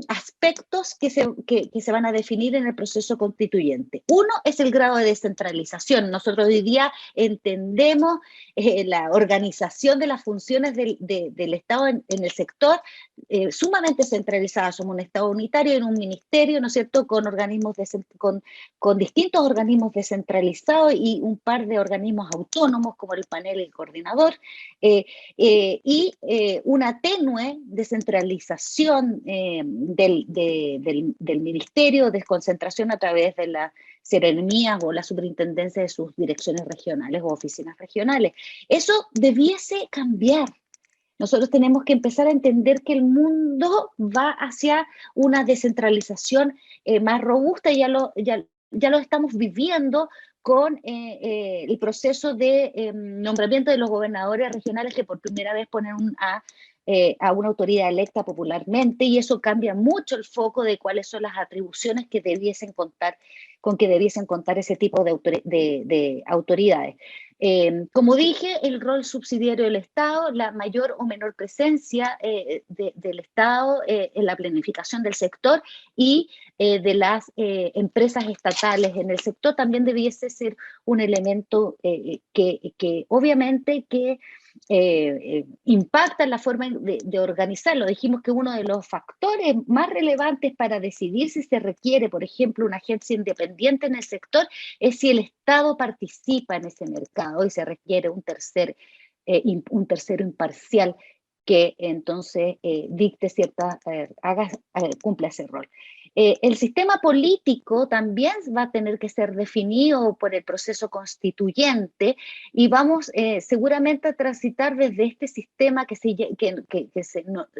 aspectos que se van a definir en el proceso constituyente. Uno es el grado de descentralización. Nosotros hoy día entendemos la organización de las funciones del Estado en el sector sumamente centralizada. Somos un Estado unitario en un ministerio, ¿no es cierto?, con organismos con distintos organismos descentralizados y un par de organismos autónomos como el panel y el coordinador, y una tenue descentralización del ministerio, desconcentración a través de las seremías o la superintendencia de sus direcciones regionales o oficinas regionales. Eso debiese cambiar. Nosotros tenemos que empezar a entender que el mundo va hacia una descentralización más robusta, y ya lo estamos viviendo con el proceso de nombramiento de los gobernadores regionales, que por primera vez ponen a una autoridad electa popularmente, y eso cambia mucho el foco de cuáles son las atribuciones que debiesen contar ese tipo de autoridades. Como dije, el rol subsidiario del Estado, la mayor o menor presencia del Estado en la planificación del sector y de las empresas estatales en el sector también debiese ser un elemento que obviamente que impacta en la forma de organizarlo. Dijimos que uno de los factores más relevantes para decidir si se requiere, por ejemplo, una agencia independiente en el sector es si el Estado participa en ese mercado y se requiere un tercero imparcial que entonces dicte cumpla ese rol. El sistema político también va a tener que ser definido por el proceso constituyente, y vamos seguramente a transitar desde este sistema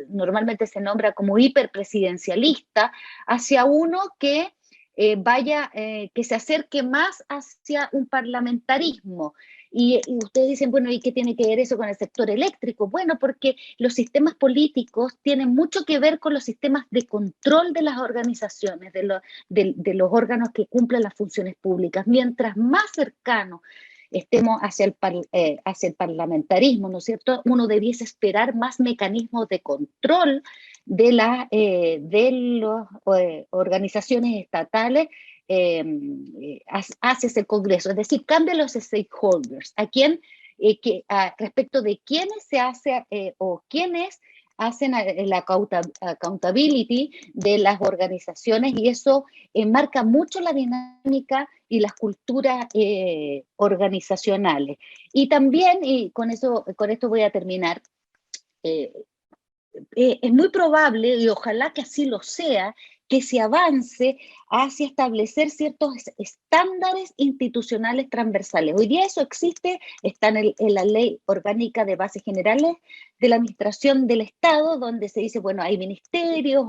normalmente se nombra como hiperpresidencialista hacia uno que que se acerque más hacia un parlamentarismo. Y ustedes dicen, bueno, ¿y qué tiene que ver eso con el sector eléctrico? Bueno, porque los sistemas políticos tienen mucho que ver con los sistemas de control de las organizaciones, de los órganos que cumplen las funciones públicas. Mientras más cercano estemos hacia el parlamentarismo, ¿no es cierto?, uno debiese esperar más mecanismos de control de las organizaciones estatales hacia el Congreso, es decir, cambia los stakeholders, respecto de quiénes se hace o quiénes hacen la accountability de las organizaciones, y eso marca mucho la dinámica y las culturas organizacionales. Y también, y con esto voy a terminar, es muy probable, y ojalá que así lo sea, que se avance hacia establecer ciertos estándares institucionales transversales. Hoy día eso existe, está en la Ley Orgánica de Bases Generales de la Administración del Estado, donde se dice, bueno, hay ministerios,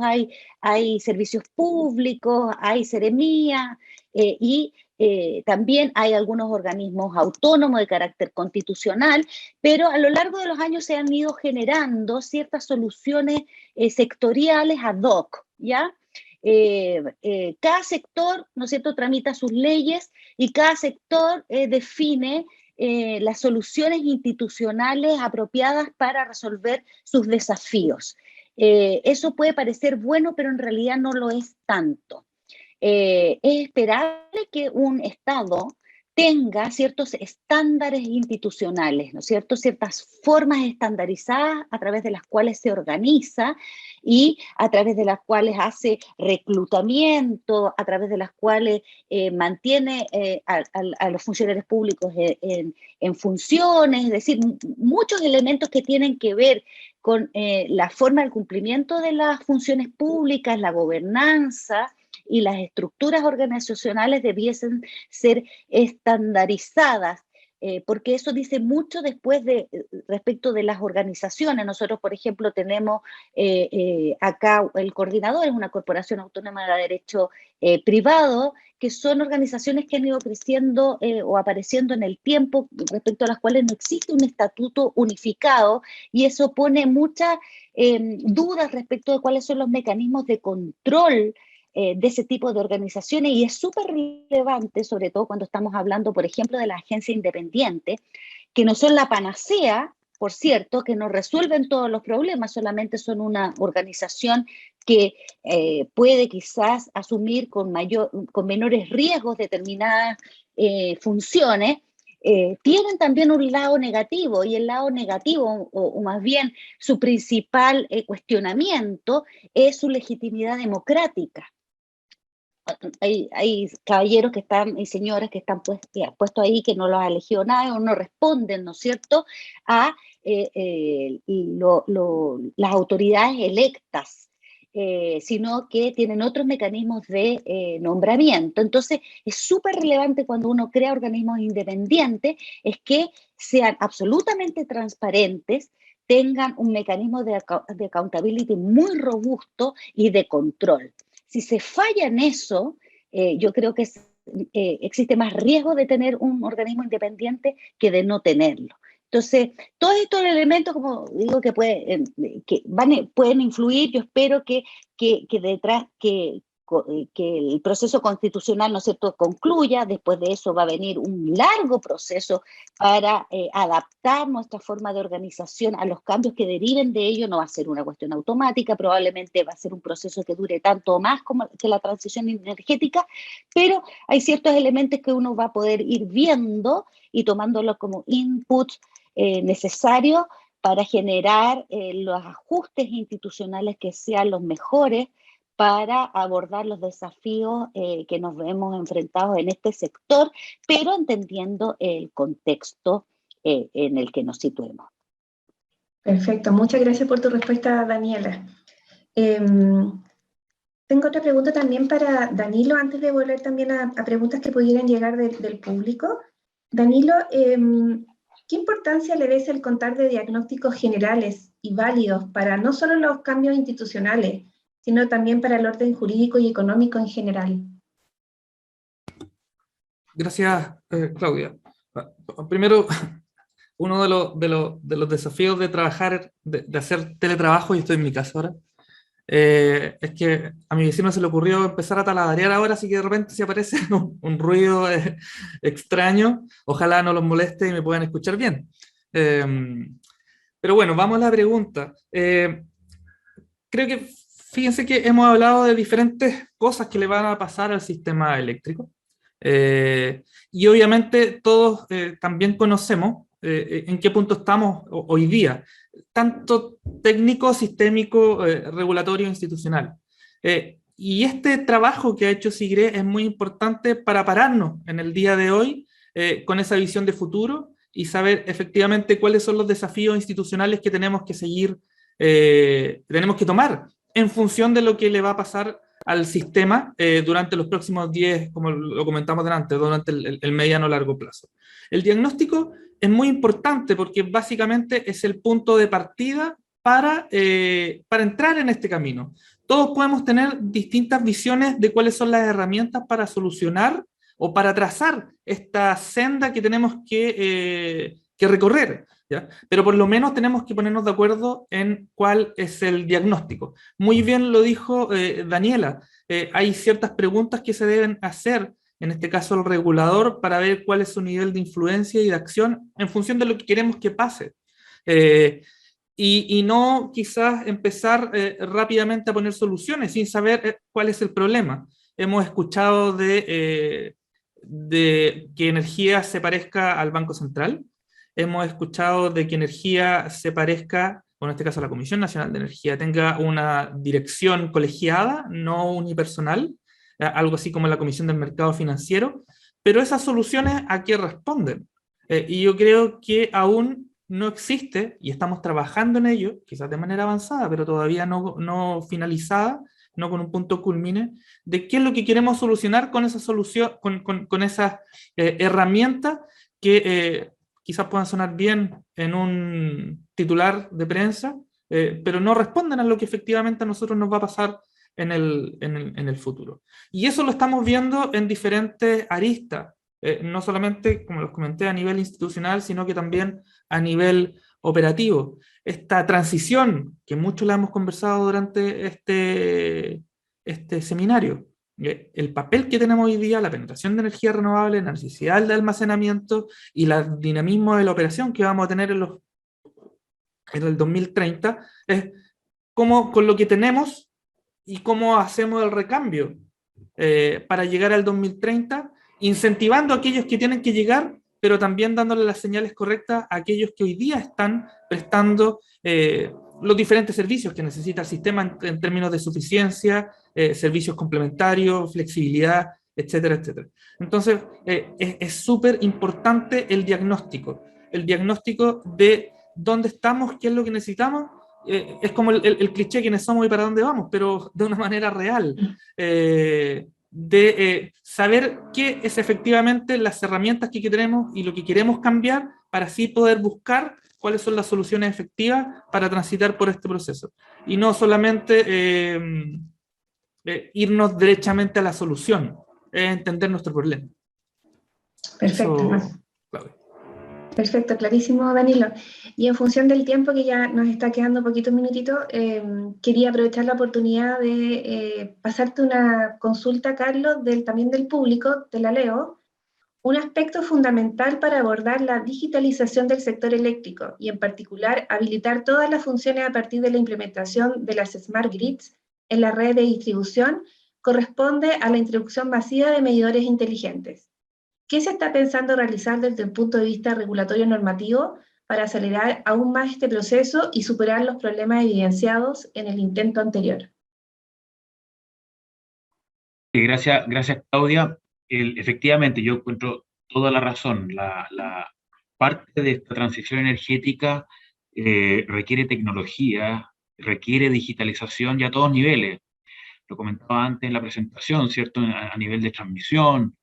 hay servicios públicos, hay seremía, y también hay algunos organismos autónomos de carácter constitucional, pero a lo largo de los años se han ido generando ciertas soluciones sectoriales ad hoc, ¿ya? Cada sector, ¿no es cierto?, tramita sus leyes y cada sector define las soluciones institucionales apropiadas para resolver sus desafíos. Eso puede parecer bueno, pero en realidad no lo es tanto. Es esperable que un Estado tenga ciertos estándares institucionales, ¿no es cierto?, ciertas formas estandarizadas a través de las cuales se organiza y a través de las cuales hace reclutamiento, a través de las cuales mantiene a los funcionarios públicos en funciones, es decir, muchos elementos que tienen que ver con la forma del cumplimiento de las funciones públicas, la gobernanza y las estructuras organizacionales debiesen ser estandarizadas, porque eso dice mucho después respecto de las organizaciones. Nosotros, por ejemplo, tenemos acá el coordinador, es una corporación autónoma de derecho privado, que son organizaciones que han ido creciendo o apareciendo en el tiempo, respecto a las cuales no existe un estatuto unificado, y eso pone muchas dudas respecto de cuáles son los mecanismos de control de ese tipo de organizaciones, y es súper relevante, sobre todo cuando estamos hablando, por ejemplo, de la agencia independiente, que no son la panacea, por cierto, que no resuelven todos los problemas, solamente son una organización que puede quizás asumir con menores riesgos determinadas funciones. Tienen también un lado negativo, y el lado negativo, o más bien su principal cuestionamiento, es su legitimidad democrática. Hay caballeros que están y señoras que están puestos ahí, que no los ha elegido nadie o no responden, ¿no es cierto?, a las autoridades electas, sino que tienen otros mecanismos de nombramiento. Entonces, es súper relevante cuando uno crea organismos independientes, es que sean absolutamente transparentes, tengan un mecanismo de accountability muy robusto y de control. Si se falla en eso, yo creo que existe más riesgo de tener un organismo independiente que de no tenerlo. Entonces, todos estos elementos, como digo, que pueden influir. Yo espero que el proceso constitucional, ¿no es cierto?, concluya. Después de eso va a venir un largo proceso para adaptar nuestra forma de organización a los cambios que deriven de ello. No va a ser una cuestión automática, probablemente va a ser un proceso que dure tanto o más como que la transición energética, pero hay ciertos elementos que uno va a poder ir viendo y tomándolos como inputs necesarios para generar los ajustes institucionales que sean los mejores para abordar los desafíos que nos vemos enfrentados en este sector, pero entendiendo el contexto en el que nos situemos. Perfecto, muchas gracias por tu respuesta, Daniela. Tengo otra pregunta también para Danilo, antes de volver también a preguntas que pudieran llegar del público. Danilo, ¿qué importancia le ves al contar de diagnósticos generales y válidos para no solo los cambios institucionales, sino también para el orden jurídico y económico en general? Gracias, Claudia. Primero, uno de los desafíos de trabajar, de hacer teletrabajo, y estoy en mi casa ahora, es que a mi vecino se le ocurrió empezar a taladrarear ahora, así que de repente se aparece un ruido extraño. Ojalá no los moleste y me puedan escuchar bien. Pero bueno, vamos a la pregunta. Creo que, fíjense que hemos hablado de diferentes cosas que le van a pasar al sistema eléctrico. Y obviamente todos también conocemos en qué punto estamos hoy día, tanto técnico, sistémico, regulatorio, institucional. Y este trabajo que ha hecho SIGRE es muy importante para pararnos en el día de hoy con esa visión de futuro y saber efectivamente cuáles son los desafíos institucionales que tenemos que seguir tenemos que tomar en función de lo que le va a pasar al sistema durante los próximos 10, como lo comentamos delante, durante el mediano o largo plazo. El diagnóstico es muy importante porque básicamente es el punto de partida para entrar en este camino. Todos podemos tener distintas visiones de cuáles son las herramientas para solucionar o para trazar esta senda que tenemos que recorrer, ¿ya? Pero por lo menos tenemos que ponernos de acuerdo en cuál es el diagnóstico. Muy bien lo dijo Daniela, hay ciertas preguntas que se deben hacer, en este caso el regulador, para ver cuál es su nivel de influencia y de acción en función de lo que queremos que pase. Y no quizás empezar rápidamente a poner soluciones sin saber cuál es el problema. Hemos escuchado de que energía se parezca al Banco Central, hemos escuchado de que energía se parezca, o en este caso la Comisión Nacional de Energía, tenga una dirección colegiada, no unipersonal, algo así como la Comisión del Mercado Financiero, pero esas soluciones ¿a qué responden? Y yo creo que aún no existe, y estamos trabajando en ello, quizás de manera avanzada, pero todavía no finalizada, no con un punto culmine, de qué es lo que queremos solucionar con esa solución, con esas herramientas que quizás puedan sonar bien en un titular de prensa, pero no responden a lo que efectivamente a nosotros nos va a pasar en el futuro. Y eso lo estamos viendo en diferentes aristas, no solamente, como los comenté, a nivel institucional, sino que también a nivel operativo. Esta transición, que mucho la hemos conversado durante este seminario, el papel que tenemos hoy día, la penetración de energía renovable, la necesidad de almacenamiento y el dinamismo de la operación que vamos a tener en el 2030, es cómo con lo que tenemos y cómo hacemos el recambio para llegar al 2030, incentivando a aquellos que tienen que llegar, pero también dándole las señales correctas a aquellos que hoy día están prestando los diferentes servicios que necesita el sistema en términos de suficiencia, servicios complementarios, flexibilidad, etcétera, etcétera. Entonces, es súper importante el diagnóstico de dónde estamos, qué es lo que necesitamos. Es como el cliché, quiénes somos y para dónde vamos, pero de una manera real. Saber qué es efectivamente las herramientas que tenemos y lo que queremos cambiar para así poder buscar cuáles son las soluciones efectivas para transitar por este proceso. Y no solamente irnos derechamente a la solución, entender nuestro problema. Perfecto. Eso, Claudia. Perfecto, clarísimo, Danilo. Y en función del tiempo, que ya nos está quedando poquitos minutitos, quería aprovechar la oportunidad de pasarte una consulta, Carlos, también del público, te la leo. Un aspecto fundamental para abordar la digitalización del sector eléctrico y en particular habilitar todas las funciones a partir de la implementación de las Smart Grids en la red de distribución corresponde a la introducción masiva de medidores inteligentes. ¿Qué se está pensando realizar desde el punto de vista regulatorio normativo para acelerar aún más este proceso y superar los problemas evidenciados en el intento anterior? Gracias, Claudia. Efectivamente, yo encuentro toda la razón. La parte de esta transición energética requiere tecnología, requiere digitalización y a todos niveles. Lo comentaba antes en la presentación, ¿cierto? A nivel de transmisión,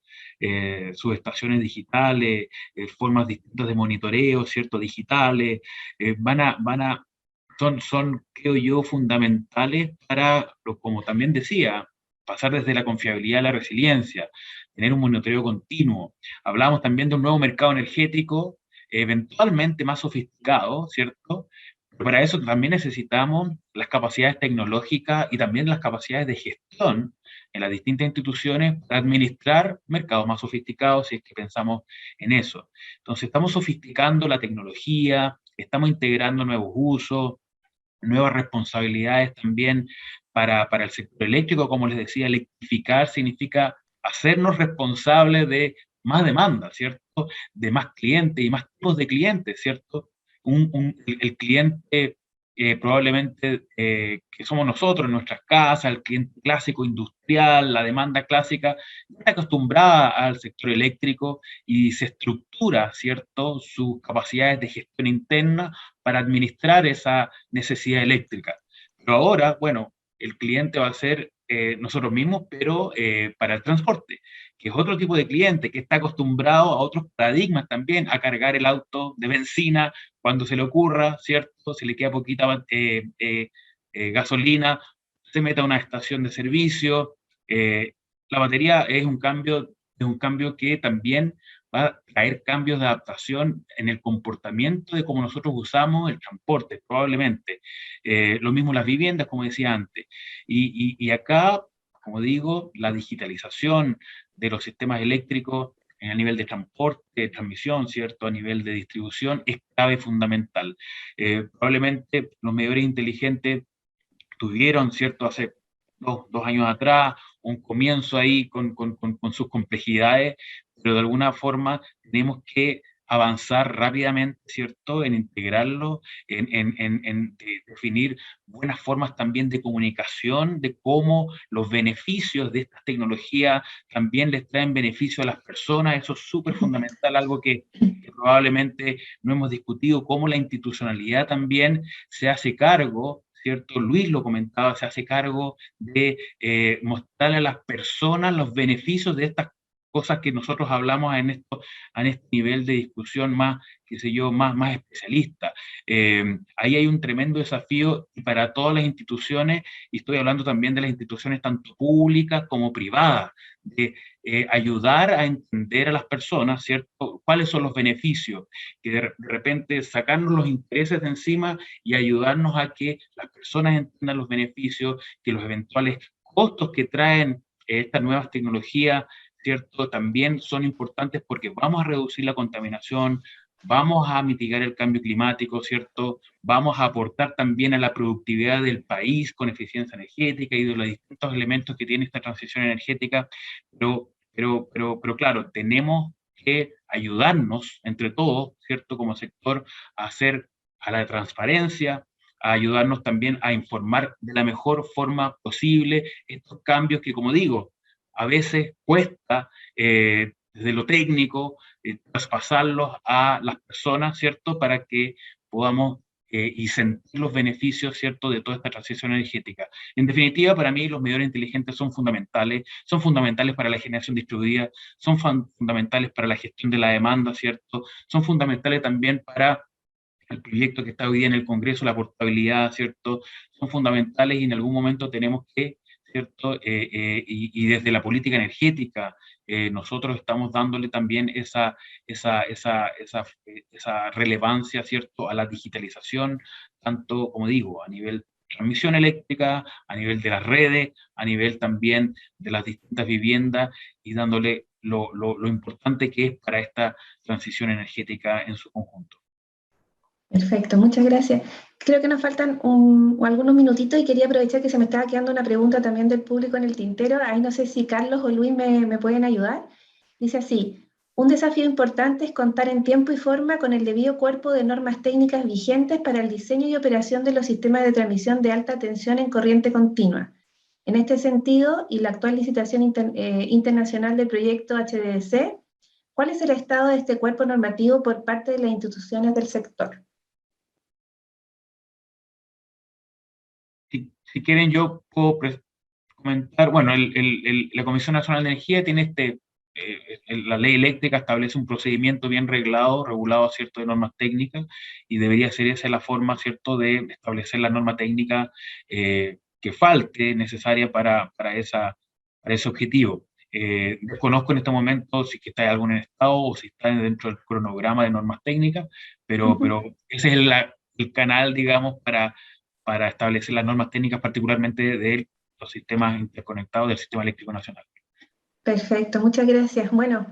subestaciones digitales, formas distintas de monitoreo, ¿cierto? Digitales, son, creo yo, fundamentales para, como también decía, pasar desde la confiabilidad a la resiliencia, tener un monitoreo continuo. Hablamos también de un nuevo mercado energético, eventualmente más sofisticado, ¿cierto? Pero para eso también necesitamos las capacidades tecnológicas y también las capacidades de gestión en las distintas instituciones para administrar mercados más sofisticados, si es que pensamos en eso. Entonces, estamos sofisticando la tecnología, estamos integrando nuevos usos, nuevas responsabilidades también para el sector eléctrico. Como les decía, electrificar significa hacernos responsables de más demanda, ¿cierto? De más clientes y más tipos de clientes, ¿cierto? El cliente probablemente que somos nosotros en nuestras casas, el cliente clásico industrial, la demanda clásica, está acostumbrada al sector eléctrico y se estructura, ¿cierto?, sus capacidades de gestión interna para administrar esa necesidad eléctrica. Pero ahora, bueno, el cliente va a ser nosotros mismos, pero para el transporte, que es otro tipo de cliente que está acostumbrado a otros paradigmas también, a cargar el auto de benzina cuando se le ocurra, ¿cierto? Si le queda poquita gasolina, se mete a una estación de servicio. La batería es un cambio que también va a traer cambios de adaptación en el comportamiento de cómo nosotros usamos el transporte, probablemente. Lo mismo las viviendas, como decía antes. Y acá, como digo, la digitalización de los sistemas eléctricos a nivel de transporte, de transmisión, ¿cierto? A nivel de distribución, es clave, fundamental. Probablemente los medidores inteligentes tuvieron, ¿cierto? Hace dos años atrás, un comienzo ahí con sus complejidades, pero de alguna forma tenemos que avanzar rápidamente, ¿cierto?, en integrarlo, en definir buenas formas también de comunicación, de cómo los beneficios de estas tecnologías también les traen beneficio a las personas. Eso es súper fundamental, algo que probablemente no hemos discutido, cómo la institucionalidad también se hace cargo, ¿cierto? Luis lo comentaba, se hace cargo de mostrarle a las personas los beneficios de estas cosas que nosotros hablamos en este nivel de discusión más, qué sé yo, más especialista. Ahí hay un tremendo desafío para todas las instituciones, y estoy hablando también de las instituciones tanto públicas como privadas, de ayudar a entender a las personas, ¿cierto?, cuáles son los beneficios, que de repente sacarnos los intereses de encima y ayudarnos a que las personas entiendan los beneficios, que los eventuales costos que traen estas nuevas tecnologías, ¿cierto?, también son importantes porque vamos a reducir la contaminación, vamos a mitigar el cambio climático, ¿cierto? Vamos a aportar también a la productividad del país con eficiencia energética y de los distintos elementos que tiene esta transición energética, pero claro, tenemos que ayudarnos entre todos, ¿cierto?, como sector, a hacer a la transparencia, a ayudarnos también a informar de la mejor forma posible estos cambios que, como digo, a veces cuesta desde lo técnico traspasarlos a las personas, ¿cierto?, para que podamos y sentir los beneficios, ¿cierto?, de toda esta transición energética. En definitiva, para mí los medidores inteligentes son fundamentales para la generación distribuida, son fundamentales para la gestión de la demanda, ¿cierto?, son fundamentales también para el proyecto que está hoy día en el Congreso, la portabilidad, ¿cierto?, son fundamentales y en algún momento tenemos que, ¿cierto?, y desde la política energética, nosotros estamos dándole también esa relevancia, ¿cierto?, a la digitalización, tanto, como digo, a nivel de transmisión eléctrica, a nivel de las redes, a nivel también de las distintas viviendas, y dándole lo importante que es para esta transición energética en su conjunto. Perfecto, muchas gracias. Creo que nos faltan algunos minutitos y quería aprovechar que se me estaba quedando una pregunta también del público en el tintero. Ahí no sé si Carlos o Luis me pueden ayudar. Dice así: un desafío importante es contar en tiempo y forma con el debido cuerpo de normas técnicas vigentes para el diseño y operación de los sistemas de transmisión de alta tensión en corriente continua. En este sentido, y la actual licitación internacional del proyecto HVDC, ¿cuál es el estado de este cuerpo normativo por parte de las instituciones del sector? Si quieren, yo puedo comentar. Bueno, la Comisión Nacional de Energía tiene la ley eléctrica establece un procedimiento bien regulado, ¿cierto?, de normas técnicas, y debería ser esa la forma, ¿cierto?, de establecer la norma técnica que falte necesaria para ese objetivo. Desconozco en este momento si que está en algún estado o si está dentro del cronograma de normas técnicas, pero ese es el canal, digamos, para establecer las normas técnicas, particularmente de los sistemas interconectados del Sistema Eléctrico Nacional. Perfecto, muchas gracias. Bueno,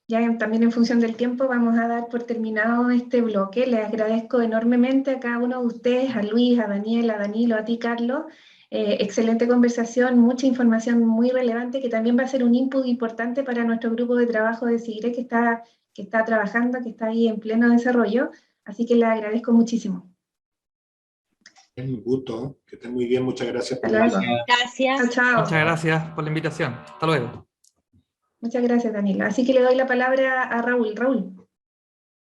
ya también en función del tiempo vamos a dar por terminado este bloque. Les agradezco enormemente a cada uno de ustedes, a Luis, a Daniel, a Danilo, a ti, Carlos. Excelente conversación, mucha información muy relevante que también va a ser un input importante para nuestro grupo de trabajo de SIGRE que está trabajando, que está ahí en pleno desarrollo. Así que les agradezco muchísimo. Un gusto, que estén muy bien, muchas gracias por Hasta luego. Gracias. Chao. Muchas gracias por la invitación. Hasta luego. Muchas gracias, Daniela. Así que le doy la palabra a Raúl. Raúl.